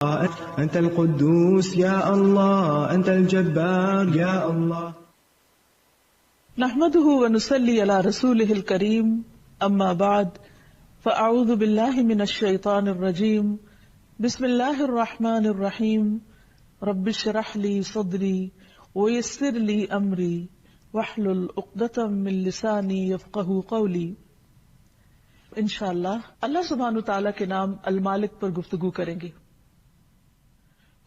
أنت القدوس يا الله، أنت الجبار يا الله. نحمده ونصلي على رسوله الكريم، أما بعد، فأعوذ بالله من الشيطان الرجيم. بسم الله الرحمن الرحيم. رب اشرح لي صدري ويسر لي أمري واحلل عقدة من لساني يفقهوا قولي. انشاءاللہ اللہ سبحانہ وتعالیٰ کے نام المالک پر گفتگو کریں گے۔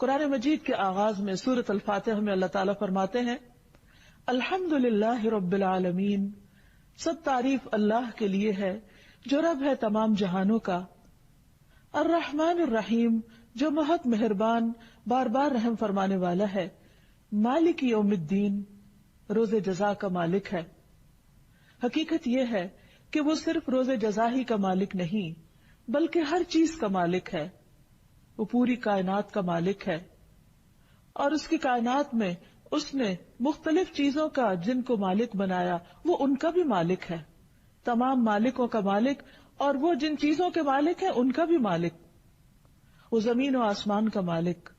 قرآن مجید کے آغاز میں سورۃ الفاتحہ میں اللہ تعالیٰ فرماتے ہیں، الحمدللہ رب العالمین، سب تعریف اللہ کے لیے ہے جو رب ہے تمام جہانوں کا، الرحمن الرحیم، جو بہت مہربان بار بار رحم فرمانے والا ہے، مالک یوم الدین، روز جزا کا مالک ہے۔ حقیقت یہ ہے کہ وہ صرف روز جزا ہی کا مالک نہیں بلکہ ہر چیز کا مالک ہے۔ وہ پوری کائنات کا مالک ہے، اور اس کی کائنات میں اس نے مختلف چیزوں کا جن کو مالک بنایا وہ ان کا بھی مالک ہے، تمام مالکوں کا مالک، اور وہ جن چیزوں کے مالک ہیں ان کا بھی مالک۔ وہ زمین و آسمان کا مالک،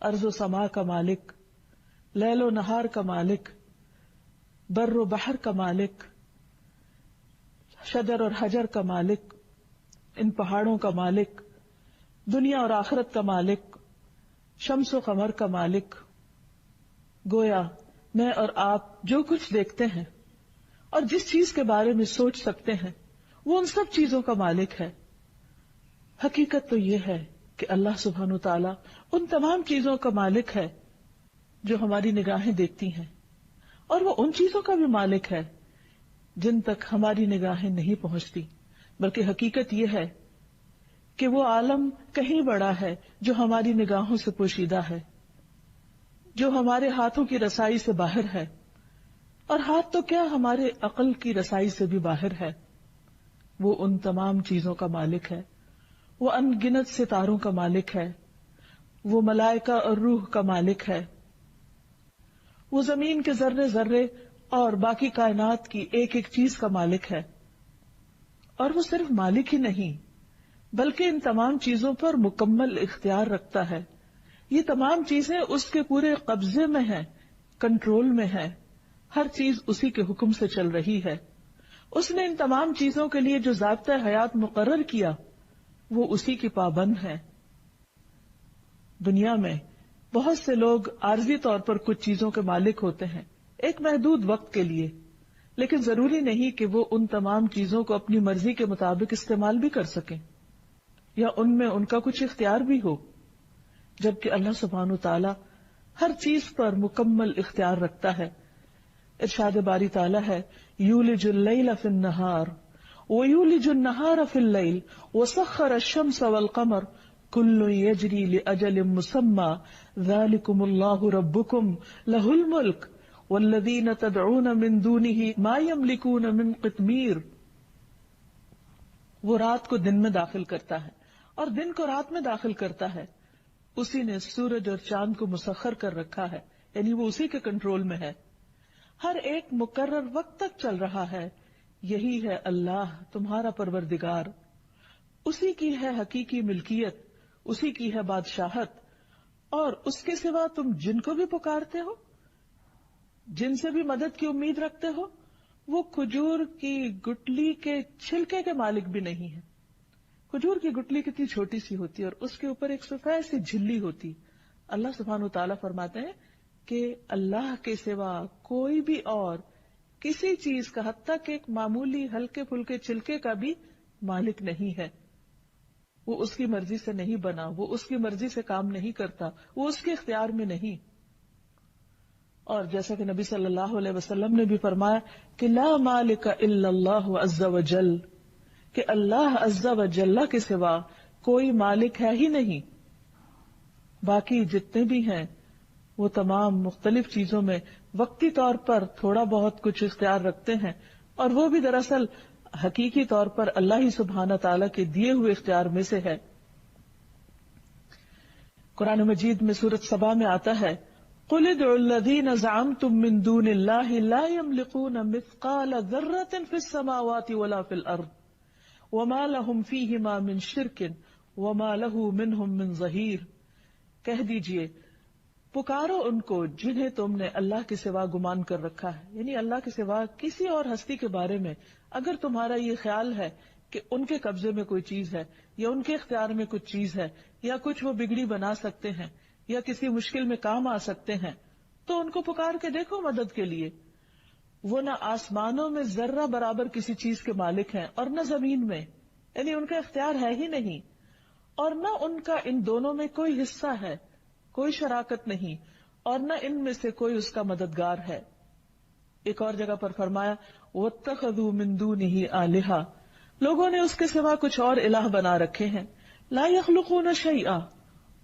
ارض و سما کا مالک، لیل و نہار کا مالک، بر و بحر کا مالک، شجر اور حجر کا مالک، ان پہاڑوں کا مالک، دنیا اور آخرت کا مالک، شمس و قمر کا مالک۔ گویا میں اور آپ جو کچھ دیکھتے ہیں اور جس چیز کے بارے میں سوچ سکتے ہیں وہ ان سب چیزوں کا مالک ہے۔ حقیقت تو یہ ہے کہ اللہ سبحانہ وتعالی ان تمام چیزوں کا مالک ہے جو ہماری نگاہیں دیکھتی ہیں، اور وہ ان چیزوں کا بھی مالک ہے جن تک ہماری نگاہیں نہیں پہنچتی، بلکہ حقیقت یہ ہے کہ وہ عالم کہیں بڑا ہے جو ہماری نگاہوں سے پوشیدہ ہے، جو ہمارے ہاتھوں کی رسائی سے باہر ہے، اور ہاتھ تو کیا ہمارے عقل کی رسائی سے بھی باہر ہے۔ وہ ان تمام چیزوں کا مالک ہے، وہ ان گنت ستاروں کا مالک ہے، وہ ملائکہ اور روح کا مالک ہے، وہ زمین کے ذرے ذرے اور باقی کائنات کی ایک ایک چیز کا مالک ہے۔ اور وہ صرف مالک ہی نہیں بلکہ ان تمام چیزوں پر مکمل اختیار رکھتا ہے۔ یہ تمام چیزیں اس کے پورے قبضے میں ہیں، کنٹرول میں ہیں، ہر چیز اسی کے حکم سے چل رہی ہے۔ اس نے ان تمام چیزوں کے لیے جو ضابطۂ حیات مقرر کیا وہ اسی کی پابند ہے۔ دنیا میں بہت سے لوگ عارضی طور پر کچھ چیزوں کے مالک ہوتے ہیں ایک محدود وقت کے لیے، لیکن ضروری نہیں کہ وہ ان تمام چیزوں کو اپنی مرضی کے مطابق استعمال بھی کر سکیں یا ان میں ان کا کچھ اختیار بھی ہو، جبکہ اللہ سبحانہ وتعالی ہر چیز پر مکمل اختیار رکھتا ہے۔ ارشاد باری تعالی ہے، یولج اللیل فی النہار ویولج النہار فی اللیل وسخر الشمس والقمر کل یجری لاجل مسمی ذالکم اللہ ربکم لہ الملک والذین تدعون من دونہ ما یملکون من قطمیر۔ وہ رات کو دن میں داخل کرتا ہے اور دن کو رات میں داخل کرتا ہے، اسی نے سورج اور چاند کو مسخر کر رکھا ہے، یعنی وہ اسی کے کنٹرول میں ہے، ہر ایک مقرر وقت تک چل رہا ہے۔ یہی ہے اللہ تمہارا پروردگار، اسی کی ہے حقیقی ملکیت، اسی کی ہے بادشاہت، اور اس کے سوا تم جن کو بھی پکارتے ہو، جن سے بھی مدد کی امید رکھتے ہو، وہ کھجور کی گٹلی کے چھلکے کے مالک بھی نہیں ہے۔ کھجور کی گٹلی کتنی چھوٹی سی ہوتی ہے اور اس کے اوپر ایک سفید سی جھلی ہوتی۔ اللہ سبحانہ وتعالیٰ فرماتے ہیں کہ اللہ کے سوا کوئی بھی اور کسی چیز کا، حتیٰ کہ ایک معمولی ہلکے پھلکے چھلکے کا بھی مالک نہیں ہے۔ وہ اس کی مرضی سے نہیں بنا، وہ اس کی مرضی سے کام نہیں کرتا، وہ اس کے اختیار میں نہیں۔ اور جیسا کہ نبی صلی اللہ علیہ وسلم نے بھی فرمایا کہ لا مالک الا اللہ عز وجل، کہ اللہ عز وجل کے سوا کوئی مالک ہے ہی نہیں۔ باقی جتنے بھی ہیں وہ تمام مختلف چیزوں میں وقتی طور پر تھوڑا بہت کچھ اختیار رکھتے ہیں، اور وہ بھی دراصل حقیقی طور پر اللہ ہی سبحانہ تعالیٰ کے دیے ہوئے اختیار میں سے ہے۔ قرآن مجید میں سورۃ سبا میں آتا ہے، قُلِ ادْعُوا الَّذِينَ زَعَمْتُم مِّن دُونِ اللَّهِ لَا يَمْلِكُونَ مِثْقَالَ ذَرَّةٍ فِي السَّمَاوَاتِ وَلَا فِي الْأَرْضِ وَمَا لَهُمْ فِيهِمَا مِن شِرْكٍ وَمَا لَهُ مِنْهُم مِّن ظَهِيرٍ کہہ دیجئے پکارو ان کو جنہیں تم نے اللہ کے سوا گمان کر رکھا ہے، یعنی اللہ کے سوا کسی اور ہستی کے بارے میں اگر تمہارا یہ خیال ہے کہ ان کے قبضے میں کوئی چیز ہے یا ان کے اختیار میں کچھ چیز ہے یا کچھ وہ بگڑی بنا سکتے ہیں یا کسی مشکل میں کام آ سکتے ہیں، تو ان کو پکار کے دیکھو مدد کے لیے۔ وہ نہ آسمانوں میں ذرہ برابر کسی چیز کے مالک ہیں اور نہ زمین میں، یعنی ان کا اختیار ہے ہی نہیں، اور نہ ان کا ان دونوں میں کوئی حصہ ہے، کوئی شراکت نہیں، اور نہ ان میں سے کوئی اس کا مددگار ہے۔ ایک اور جگہ پر فرمایا وَاتَّخَذُوا مِن دُونِهِ آلِهَةً، لوگوں نے اس کے سوا کچھ اور الہ بنا رکھے ہیں، لا يخلقون شیئا،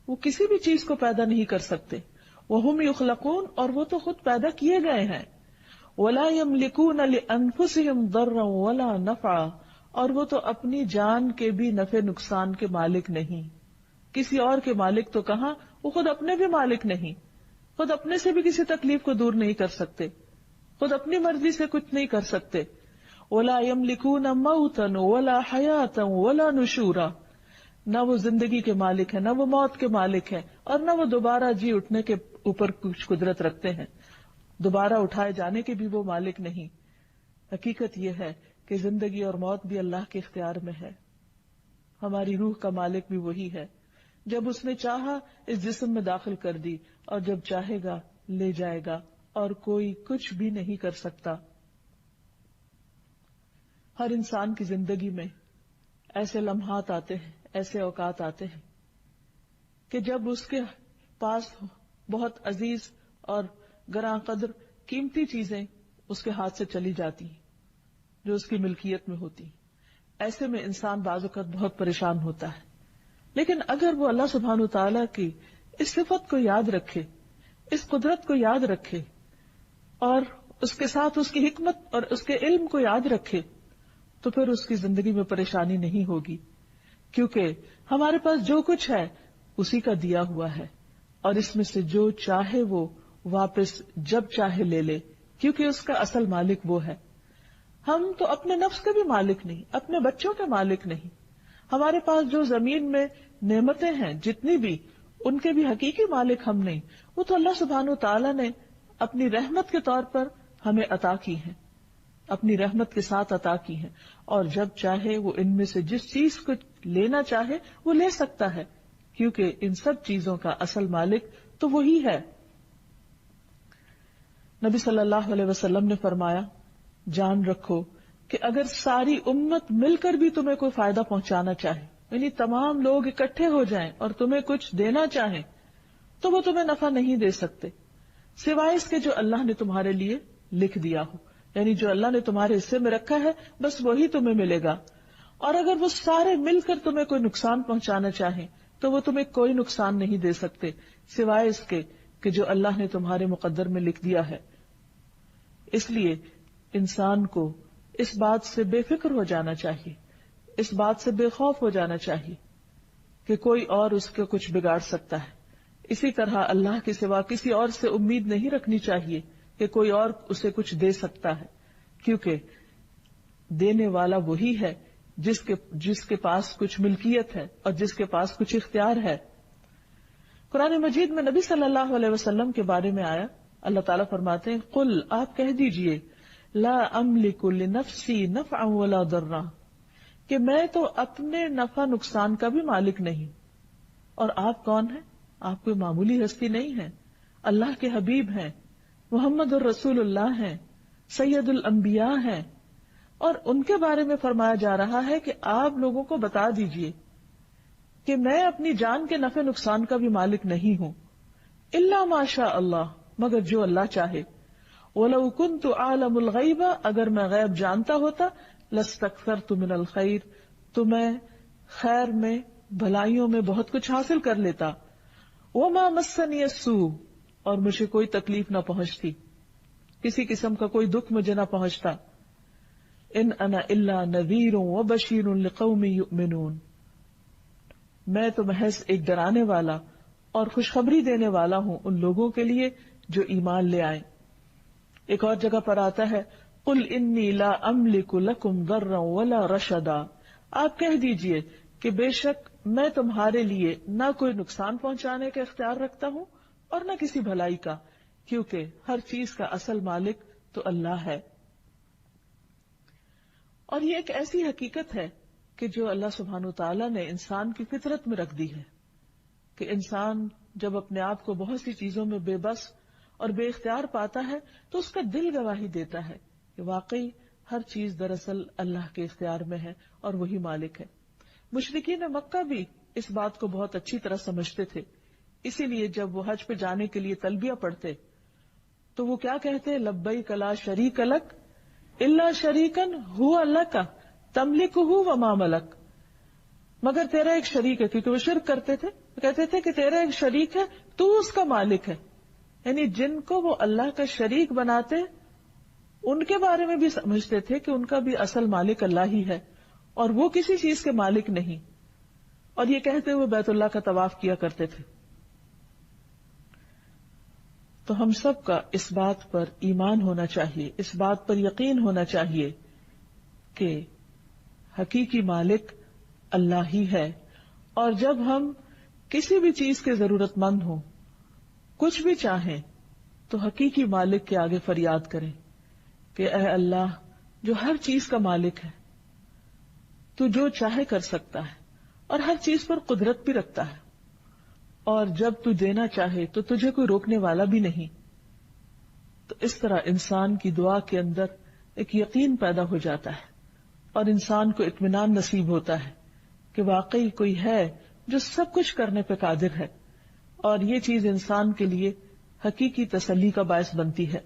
وہ کسی بھی چیز کو پیدا نہیں کر سکتے، وَهُمْ يُخْلَقُونَ، اور وہ تو خود پیدا کیے گئے ہیں، وَلَا يَمْلِكُونَ لِأَنفُسِهِمْ ضَرًّا وَلَا نَفْعًا، اور وہ تو اپنی جان کے بھی نفع نقصان کے مالک نہیں، کسی اور کے مالک تو کہاں، وہ خود اپنے بھی مالک نہیں، خود اپنے سے بھی کسی تکلیف کو دور نہیں کر سکتے، خود اپنی مرضی سے کچھ نہیں کر سکتے۔ وَلَا يَمْلِكُونَ مَوْتًا وَلَا حَيَاةً وَلَا نُشُورًا، نہ وہ زندگی کے مالک ہیں، نہ وہ موت کے مالک ہیں، اور نہ وہ دوبارہ جی اٹھنے کے اوپر کچھ قدرت رکھتے ہیں، دوبارہ اٹھائے جانے کے بھی وہ مالک نہیں۔ حقیقت یہ ہے کہ زندگی اور موت بھی اللہ کے اختیار میں ہے، ہماری روح کا مالک بھی وہی ہے، جب اس نے چاہا اس جسم میں داخل کر دی اور جب چاہے گا لے جائے گا، اور کوئی کچھ بھی نہیں کر سکتا۔ ہر انسان کی زندگی میں ایسے لمحات آتے ہیں، ایسے اوقات آتے ہیں کہ جب اس کے پاس بہت عزیز اور گراں قدر قیمتی چیزیں اس کے ہاتھ سے چلی جاتی ہیں جو اس کی ملکیت میں ہوتی ہیں۔ ایسے میں انسان بعض اوقات بہت پریشان ہوتا ہے، لیکن اگر وہ اللہ سبحانہ وتعالیٰ کی اس صفت کو یاد رکھے، اس قدرت کو یاد رکھے، اور اس کے ساتھ اس کی حکمت اور اس کے علم کو یاد رکھے، تو پھر اس کی زندگی میں پریشانی نہیں ہوگی، کیونکہ ہمارے پاس جو کچھ ہے اسی کا دیا ہوا ہے، اور اس میں سے جو چاہے وہ واپس جب چاہے لے لے، کیونکہ اس کا اصل مالک وہ ہے۔ ہم تو اپنے نفس کے بھی مالک نہیں، اپنے بچوں کے مالک نہیں، ہمارے پاس جو زمین میں نعمتیں ہیں جتنی بھی، ان کے بھی حقیقی مالک ہم نہیں، وہ تو اللہ سبحانہ تعالیٰ نے اپنی رحمت کے طور پر ہمیں عطا کی ہیں، اپنی رحمت کے ساتھ عطا کی ہیں، اور جب چاہے وہ ان میں سے جس چیز کو لینا چاہے وہ لے سکتا ہے، کیونکہ ان سب چیزوں کا اصل مالک تو وہی ہے۔ نبی صلی اللہ علیہ وسلم نے فرمایا جان رکھو کہ اگر ساری امت مل کر بھی تمہیں کوئی فائدہ پہنچانا چاہے، یعنی تمام لوگ اکٹھے ہو جائیں اور تمہیں کچھ دینا چاہیں، تو وہ تمہیں نفع نہیں دے سکتے سوائے اس کے جو اللہ نے تمہارے لیے لکھ دیا ہو، یعنی جو اللہ نے تمہارے حصے میں رکھا ہے بس وہی تمہیں ملے گا۔ اور اگر وہ سارے مل کر تمہیں کوئی نقصان پہنچانا چاہیں تو وہ تمہیں کوئی نقصان نہیں دے سکتے سوائے اس کے کہ جو اللہ نے تمہارے مقدر میں لکھ دیا ہے۔ اس لیے انسان کو اس بات سے بے فکر ہو جانا چاہیے، اس بات سے بے خوف ہو جانا چاہیے کہ کوئی اور اس کو کچھ بگاڑ سکتا ہے۔ اسی طرح اللہ کے سوا کسی اور سے امید نہیں رکھنی چاہیے کہ کوئی اور اسے کچھ دے سکتا ہے، کیونکہ دینے والا وہی ہے جس کے پاس کچھ ملکیت ہے اور جس کے پاس کچھ اختیار ہے۔ قرآن مجید میں نبی صلی اللہ علیہ وسلم کے بارے میں آیا، اللہ تعالیٰ فرماتے ہیں قل، آپ کہہ دیجئے لا املک لنفسی نفعا ولا ضرا، کہ میں تو اپنے نفع نقصان کا بھی مالک نہیں۔ اور آپ کون ہیں؟ آپ کوئی معمولی ہستی نہیں ہیں، اللہ کے حبیب ہیں، محمد الرسول اللہ ہیں، سید الانبیاء ہیں، اور ان کے بارے میں فرمایا جا رہا ہے کہ آپ لوگوں کو بتا دیجئے کہ میں اپنی جان کے نفع نقصان کا بھی مالک نہیں ہوں، الا ما شاء اللہ، مگر جو اللہ چاہے۔ وَلَوْ كُنْتُ أَعْلَمُ الْغَيْبَ، اگر میں غیب جانتا ہوتا، لَاسْتَكْثَرْتُ مِنَ الْخَيْرِ، تو میں خیر میں، بھلائیوں میں بہت کچھ حاصل کر لیتا۔ وَمَا مَسَّنِيَ السُّوءُ، اور مجھے کوئی تکلیف نہ پہنچتی، کسی قسم کا کوئی دکھ مجھے نہ پہنچتا۔ إِنْ أَنَا إِلَّا نَذِيرٌ وَبَشِيرٌ لِقَوْمٍ يُؤْمِنُونَ، میں تو محض ایک ڈرانے والا اور خوشخبری دینے والا ہوں ان لوگوں کے لیے جو ایمان لے آئیں۔ ایک اور جگہ پر آتا ہے قل انی لا املک لکم ضرا ولا رشدا، آپ کہہ دیجئے کہ بے شک میں تمہارے لیے نہ کوئی نقصان پہنچانے کا اختیار رکھتا ہوں اور نہ کسی بھلائی کا، کیونکہ ہر چیز کا اصل مالک تو اللہ ہے۔ اور یہ ایک ایسی حقیقت ہے کہ جو اللہ سبحانہ وتعالی نے انسان کی فطرت میں رکھ دی ہے کہ انسان جب اپنے آپ کو بہت سی چیزوں میں بے بس اور بے اختیار پاتا ہے تو اس کا دل گواہی دیتا ہے کہ واقعی ہر چیز دراصل اللہ کے اختیار میں ہے اور وہی مالک ہے۔ مشرکین مکہ بھی اس بات کو بہت اچھی طرح سمجھتے تھے، اسی لیے جب وہ حج پہ جانے کے لیے تلبیہ پڑھتے تو وہ کیا کہتے؟ لبیک لا شریک لک الا شریکن ہوا لک تملکہ وما ملک، مگر تیرا ایک شریک ہے، کیونکہ وہ شرک کرتے تھے، کہتے تھے کہ تیرا ایک شریک ہے، تو اس کا مالک ہے، یعنی جن کو وہ اللہ کا شریک بناتے ان کے بارے میں بھی سمجھتے تھے کہ ان کا بھی اصل مالک اللہ ہی ہے اور وہ کسی چیز کے مالک نہیں، اور یہ کہتے ہوئے بیت اللہ کا طواف کیا کرتے تھے۔ تو ہم سب کا اس بات پر ایمان ہونا چاہیے، اس بات پر یقین ہونا چاہیے کہ حقیقی مالک اللہ ہی ہے، اور جب ہم کسی بھی چیز کے ضرورت مند ہوں، کچھ بھی چاہیں، تو حقیقی مالک کے آگے فریاد کریں کہ اے اللہ جو ہر چیز کا مالک ہے، تو جو چاہے کر سکتا ہے اور ہر چیز پر قدرت بھی رکھتا ہے، اور جب تو دینا چاہے تو تجھے کوئی روکنے والا بھی نہیں۔ تو اس طرح انسان کی دعا کے اندر ایک یقین پیدا ہو جاتا ہے اور انسان کو اطمینان نصیب ہوتا ہے کہ واقعی کوئی ہے جو سب کچھ کرنے پہ قادر ہے، اور یہ چیز انسان کے لیے حقیقی تسلی کا باعث بنتی ہے۔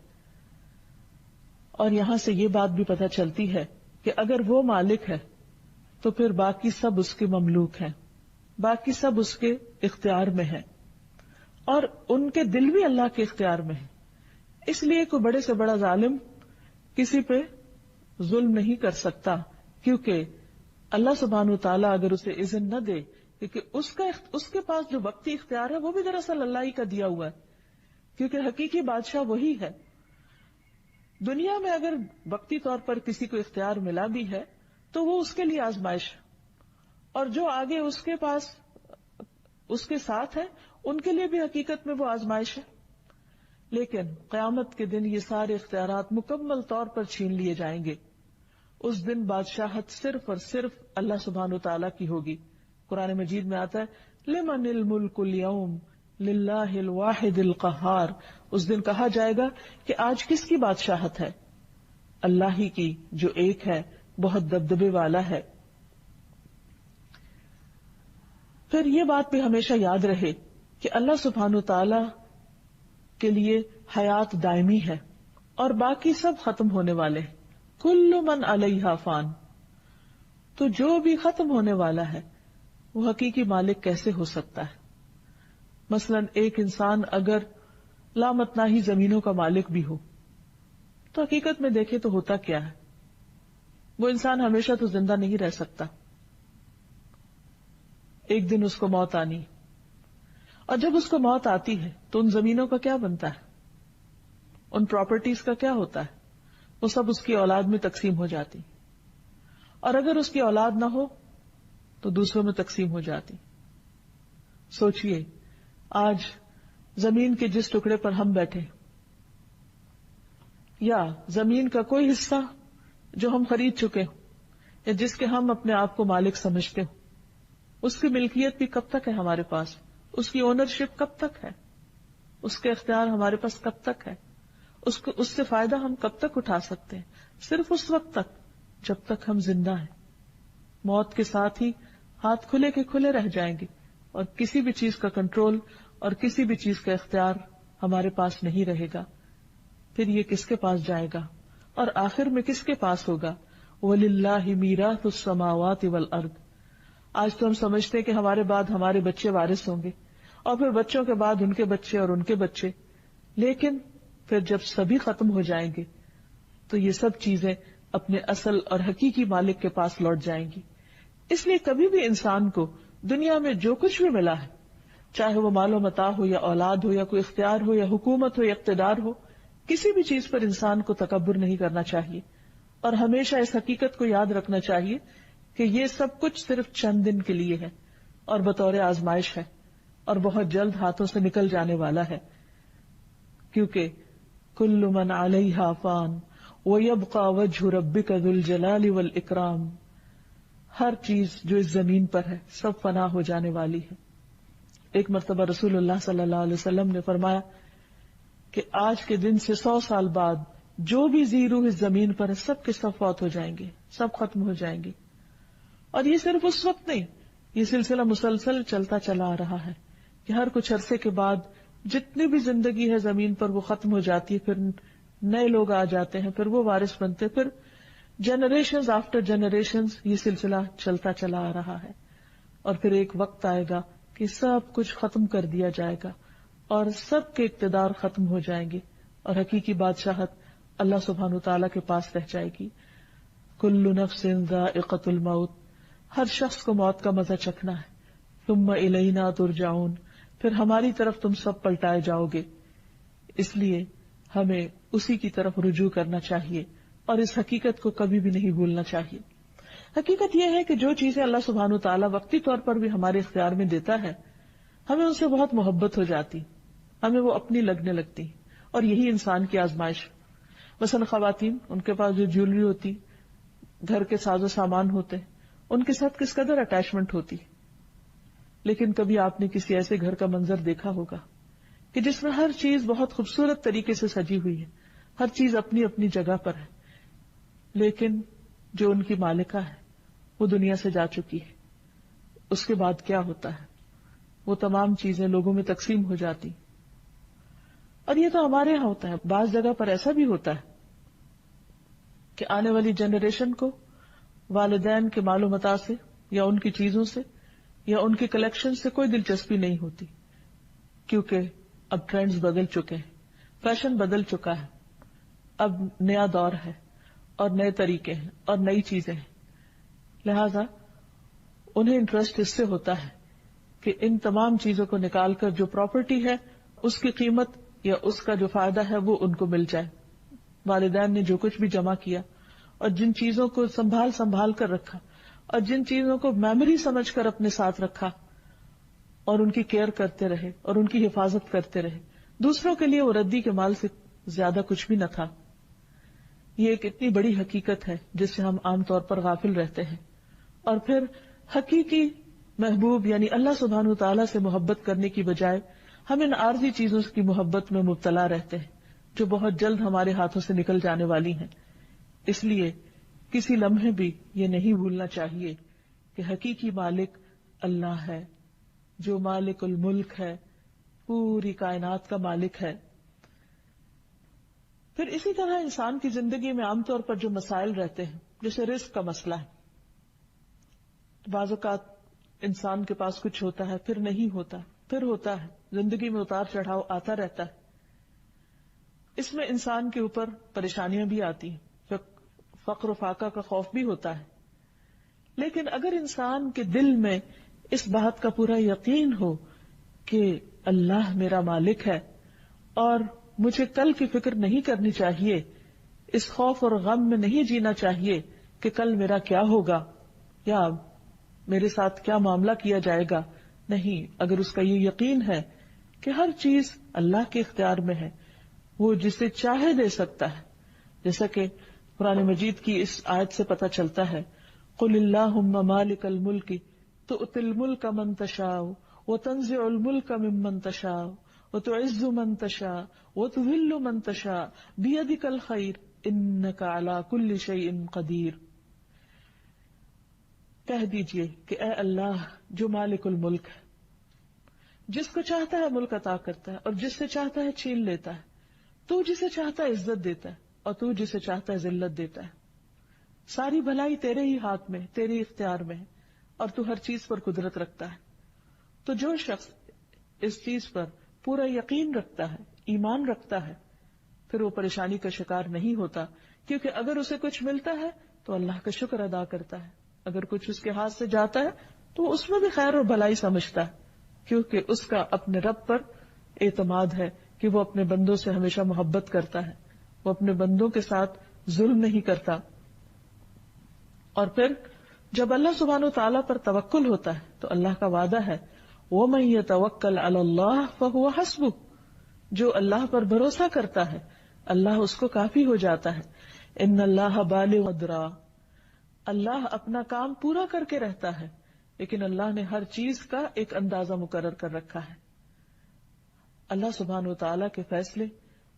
اور یہاں سے یہ بات بھی پتہ چلتی ہے کہ اگر وہ مالک ہے تو پھر باقی سب اس کے مملوک ہیں، باقی سب اس کے اختیار میں ہیں، اور ان کے دل بھی اللہ کے اختیار میں ہیں۔ اس لیے کوئی بڑے سے بڑا ظالم کسی پہ ظلم نہیں کر سکتا، کیونکہ اللہ سبحانہ وتعالیٰ اگر اسے اذن نہ دے، کیونکہ اس کے پاس جو وقتی اختیار ہے وہ بھی دراصل اللہ ہی کا دیا ہوا ہے، کیونکہ حقیقی بادشاہ وہی ہے۔ دنیا میں اگر وقتی طور پر کسی کو اختیار ملا بھی ہے تو وہ اس کے لیے آزمائش ہے، اور جو آگے اس کے پاس اس کے ساتھ ہے ان کے لیے بھی حقیقت میں وہ آزمائش ہے۔ لیکن قیامت کے دن یہ سارے اختیارات مکمل طور پر چھین لیے جائیں گے۔ اس دن بادشاہت صرف اور صرف اللہ سبحانہ وتعالیٰ کی ہوگی۔ قرآن مجید میں آتا ہے لمن الملک اليوم للہ الواحد القہار، اس دن کہا جائے گا کہ آج کس کی بادشاہت ہے؟ اللہ ہی کی، جو ایک ہے، بہت دبدبے والا ہے۔ پھر یہ بات بھی ہمیشہ یاد رہے کہ اللہ سبحانہ وتعالی کے لیے حیات دائمی ہے اور باقی سب ختم ہونے والے ہیں۔ کل من علیہا فان، تو جو بھی ختم ہونے والا ہے وہ حقیقی مالک کیسے ہو سکتا ہے؟ مثلا ایک انسان اگر لامتناہی زمینوں کا مالک بھی ہو تو حقیقت میں دیکھے تو ہوتا کیا ہے؟ وہ انسان ہمیشہ تو زندہ نہیں رہ سکتا، ایک دن اس کو موت آنی، اور جب اس کو موت آتی ہے تو ان زمینوں کا کیا بنتا ہے؟ ان پراپرٹیز کا کیا ہوتا ہے؟ وہ سب اس کی اولاد میں تقسیم ہو جاتی، اور اگر اس کی اولاد نہ ہو تو دوسروں میں تقسیم ہو جاتی۔ سوچئے آج زمین کے جس ٹکڑے پر ہم بیٹھے، یا زمین کا کوئی حصہ جو ہم خرید چکے ہوں یا جس کے ہم اپنے آپ کو مالک سمجھتے ہوں، اس کی ملکیت بھی کب تک ہے ہمارے پاس؟ اس کی اونرشپ کب تک ہے؟ اس کے اختیار ہمارے پاس کب تک ہے؟ اس سے فائدہ ہم کب تک اٹھا سکتے ہیں؟ صرف اس وقت تک جب تک ہم زندہ ہیں۔ موت کے ساتھ ہی ہاتھ کھلے کے کھلے رہ جائیں گے، اور کسی بھی چیز کا کنٹرول اور کسی بھی چیز کا اختیار ہمارے پاس نہیں رہے گا۔ پھر یہ کس کے پاس جائے گا اور آخر میں کس کے پاس ہوگا؟ وَلِلَّهِ مِيرَاثُ السَّمَاوَاتِ وَالْأَرْضِ۔ آج تو ہم سمجھتے ہیں کہ ہمارے بعد ہمارے بچے وارث ہوں گے، اور پھر بچوں کے بعد ان کے بچے اور ان کے بچے، لیکن پھر جب سبھی ختم ہو جائیں گے تو یہ سب چیزیں اپنے اصل اور حقیقی مالک کے پاس لوٹ جائیں گی۔ اس لیے کبھی بھی انسان کو دنیا میں جو کچھ بھی ملا ہے، چاہے وہ مال و متاع ہو یا اولاد ہو یا کوئی اختیار ہو یا حکومت ہو یا اقتدار ہو، کسی بھی چیز پر انسان کو تکبر نہیں کرنا چاہیے، اور ہمیشہ اس حقیقت کو یاد رکھنا چاہیے کہ یہ سب کچھ صرف چند دن کے لیے ہے، اور بطور آزمائش ہے اور بہت جلد ہاتھوں سے نکل جانے والا ہے، کیونکہ کل من علیہا فان ویبقى وجہ ربک ذو الجلال والاکرام، ہر چیز جو اس زمین پر ہے سب فنا ہو جانے والی ہے۔ ایک مرتبہ رسول اللہ صلی اللہ علیہ وسلم نے فرمایا کہ آج کے دن سے 100 سال بعد جو بھی ذی روح اس زمین پر ہے سب کے سب فوت ہو جائیں گے، سب ختم ہو جائیں گے۔ اور یہ صرف اس وقت نہیں، یہ سلسلہ مسلسل چلتا چلا آ رہا ہے کہ ہر کچھ عرصے کے بعد جتنی بھی زندگی ہے زمین پر وہ ختم ہو جاتی ہے، پھر نئے لوگ آ جاتے ہیں، پھر وہ وارث بنتے، پھر جنریشنز آفٹر جنریشنز یہ سلسلہ چلتا چلا آ رہا ہے، اور پھر ایک وقت آئے گا کہ سب کچھ ختم کر دیا جائے گا اور سب کے اقتدار ختم ہو جائیں گے اور حقیقی بادشاہت اللہ سبحانہ تعالیٰ کے پاس رہ جائے گی۔ کل نفس ذائقۃ الموت، ہر شخص کو موت کا مزہ چکھنا ہے۔ ثم الینا ترجعون، پھر ہماری طرف تم سب پلٹائے جاؤ گے۔ اس لیے ہمیں اسی کی طرف رجوع کرنا چاہیے اور اس حقیقت کو کبھی بھی نہیں بھولنا چاہیے۔ حقیقت یہ ہے کہ جو چیزیں اللہ سبحانہ تعالیٰ وقتی طور پر بھی ہمارے اختیار میں دیتا ہے، ہمیں ان سے بہت محبت ہو جاتی، ہمیں وہ اپنی لگنے لگتی، اور یہی انسان کی آزمائش۔ مثلا خواتین، ان کے پاس جو جیولری ہوتی، گھر کے ساز و سامان ہوتے، ان کے ساتھ کس قدر اٹیچمنٹ ہوتی، لیکن کبھی آپ نے کسی ایسے گھر کا منظر دیکھا ہوگا کہ جس میں ہر چیز بہت خوبصورت طریقے سے سجی ہوئی ہے، ہر چیز اپنی اپنی جگہ پر ہے، لیکن جو ان کی مالکہ ہے وہ دنیا سے جا چکی ہے، اس کے بعد کیا ہوتا ہے؟ وہ تمام چیزیں لوگوں میں تقسیم ہو جاتی۔ اور یہ تو ہمارے یہاں ہوتا ہے، بعض جگہ پر ایسا بھی ہوتا ہے کہ آنے والی جنریشن کو والدین کے مال و متاع سے یا ان کی چیزوں سے یا ان کی کلیکشن سے کوئی دلچسپی نہیں ہوتی، کیونکہ اب ٹرینڈز بدل چکے ہیں، فیشن بدل چکا ہے، اب نیا دور ہے اور نئے طریقے ہیں اور نئی چیزیں ہیں، لہذا انہیں انٹرسٹ اس سے ہوتا ہے کہ ان تمام چیزوں کو نکال کر جو پراپرٹی ہے اس کی قیمت یا اس کا جو فائدہ ہے وہ ان کو مل جائے۔ والدین نے جو کچھ بھی جمع کیا اور جن چیزوں کو سنبھال کر رکھا اور جن چیزوں کو میموری سمجھ کر اپنے ساتھ رکھا اور ان کی کیئر کرتے رہے اور ان کی حفاظت کرتے رہے، دوسروں کے لیے وہ ردی کے مال سے زیادہ کچھ بھی نہ تھا۔ یہ ایک اتنی بڑی حقیقت ہے جس سے ہم عام طور پر غافل رہتے ہیں، اور پھر حقیقی محبوب یعنی اللہ سبحانہ تعالیٰ سے محبت کرنے کی بجائے ہم ان عارضی چیزوں کی محبت میں مبتلا رہتے ہیں جو بہت جلد ہمارے ہاتھوں سے نکل جانے والی ہیں۔ اس لیے کسی لمحے بھی یہ نہیں بھولنا چاہیے کہ حقیقی مالک اللہ ہے، جو مالک الملک ہے، پوری کائنات کا مالک ہے۔ پھر اسی طرح انسان کی زندگی میں عام طور پر جو مسائل رہتے ہیں، جیسے رزق کا مسئلہ ہے، بعض اوقات انسان کے پاس کچھ ہوتا ہے، پھر نہیں ہوتا، پھر ہوتا ہے، زندگی میں اتار چڑھاؤ آتا رہتا ہے۔ اس میں انسان کے اوپر پریشانیاں بھی آتی ہیں، فقر و فاقہ کا خوف بھی ہوتا ہے، لیکن اگر انسان کے دل میں اس بات کا پورا یقین ہو کہ اللہ میرا مالک ہے اور مجھے کل کی فکر نہیں کرنی چاہیے، اس خوف اور غم میں نہیں جینا چاہیے کہ کل میرا کیا ہوگا یا میرے ساتھ کیا معاملہ کیا جائے گا، نہیں، اگر اس کا یہ یقین ہے کہ ہر چیز اللہ کے اختیار میں ہے، وہ جسے چاہے دے سکتا ہے، جیسا کہ قرآن مجید کی اس آیت سے پتہ چلتا ہے، قل اللہم مالک الملک تؤتی الملک من تشاء وتنزع الملک ممن تشاء وتعز من تشاء وتذل من تشاء بیدک الخیر انک علی کل شیء قدیر۔ کہہ دیجئے کہ اے اللہ جو مالک الملک ہے، جس کو چاہتا ہے ملک عطا کرتا ہے اور جس سے چاہتا ہے چھین لیتا ہے، تو جسے چاہتا ہے عزت دیتا ہے اور تو جسے چاہتا ہے ذلت دیتا ہے، ساری بھلائی تیرے ہی ہاتھ میں، تیرے اختیار میں ہے اور تو ہر چیز پر قدرت رکھتا ہے۔ تو جو شخص اس چیز پر پورا یقین رکھتا ہے، ایمان رکھتا ہے، پھر وہ پریشانی کا شکار نہیں ہوتا، کیونکہ اگر اسے کچھ ملتا ہے تو اللہ کا شکر ادا کرتا ہے، اگر کچھ اس کے ہاتھ سے جاتا ہے تو اس میں بھی خیر اور بھلائی سمجھتا ہے، کیونکہ اس کا اپنے رب پر اعتماد ہے کہ وہ اپنے بندوں سے ہمیشہ محبت کرتا ہے، وہ اپنے بندوں کے ساتھ ظلم نہیں کرتا۔ اور پھر جب اللہ سبحانہ وتعالیٰ پر توکل ہوتا ہے تو اللہ کا وعدہ ہے وَمَن يَتَوَكَّلْ عَلَى اللَّهِ فَهُوَ حَسْبُهُ، جو اللہ پر بھروسہ کرتا ہے اللہ اس کو کافی ہو جاتا ہے. ان اللہ بالغ امرہ، اللہ اپنا کام پورا کر کے رہتا ہے، لیکن اللہ نے ہر چیز کا ایک اندازہ مقرر کر رکھا ہے. اللہ سبحانہ وتعالیٰ کے فیصلے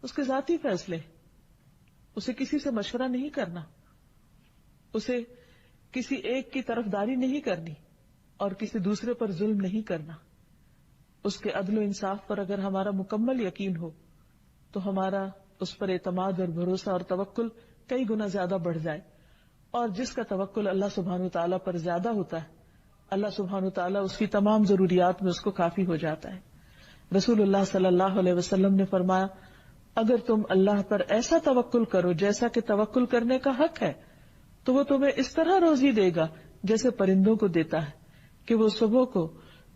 اس کے ذاتی فیصلے، اسے کسی سے مشورہ نہیں کرنا، اسے کسی ایک کی طرفداری نہیں کرنی اور کسی دوسرے پر ظلم نہیں کرنا. اس کے عدل و انصاف پر اگر ہمارا مکمل یقین ہو تو ہمارا اس پر اعتماد اور بھروسہ اور توکل کئی گنا زیادہ بڑھ جائے. اور جس کا توکل اللہ سبحانہ وتعالیٰ پر زیادہ ہوتا ہے اللہ سبحانہ وتعالیٰ اس کی تمام ضروریات میں اس کو کافی ہو جاتا ہے. رسول اللہ صلی اللہ علیہ وسلم نے فرمایا اگر تم اللہ پر ایسا توکل کرو جیسا کہ توکل کرنے کا حق ہے تو وہ تمہیں اس طرح روزی دے گا جیسے پرندوں کو دیتا ہے کہ وہ صبح کو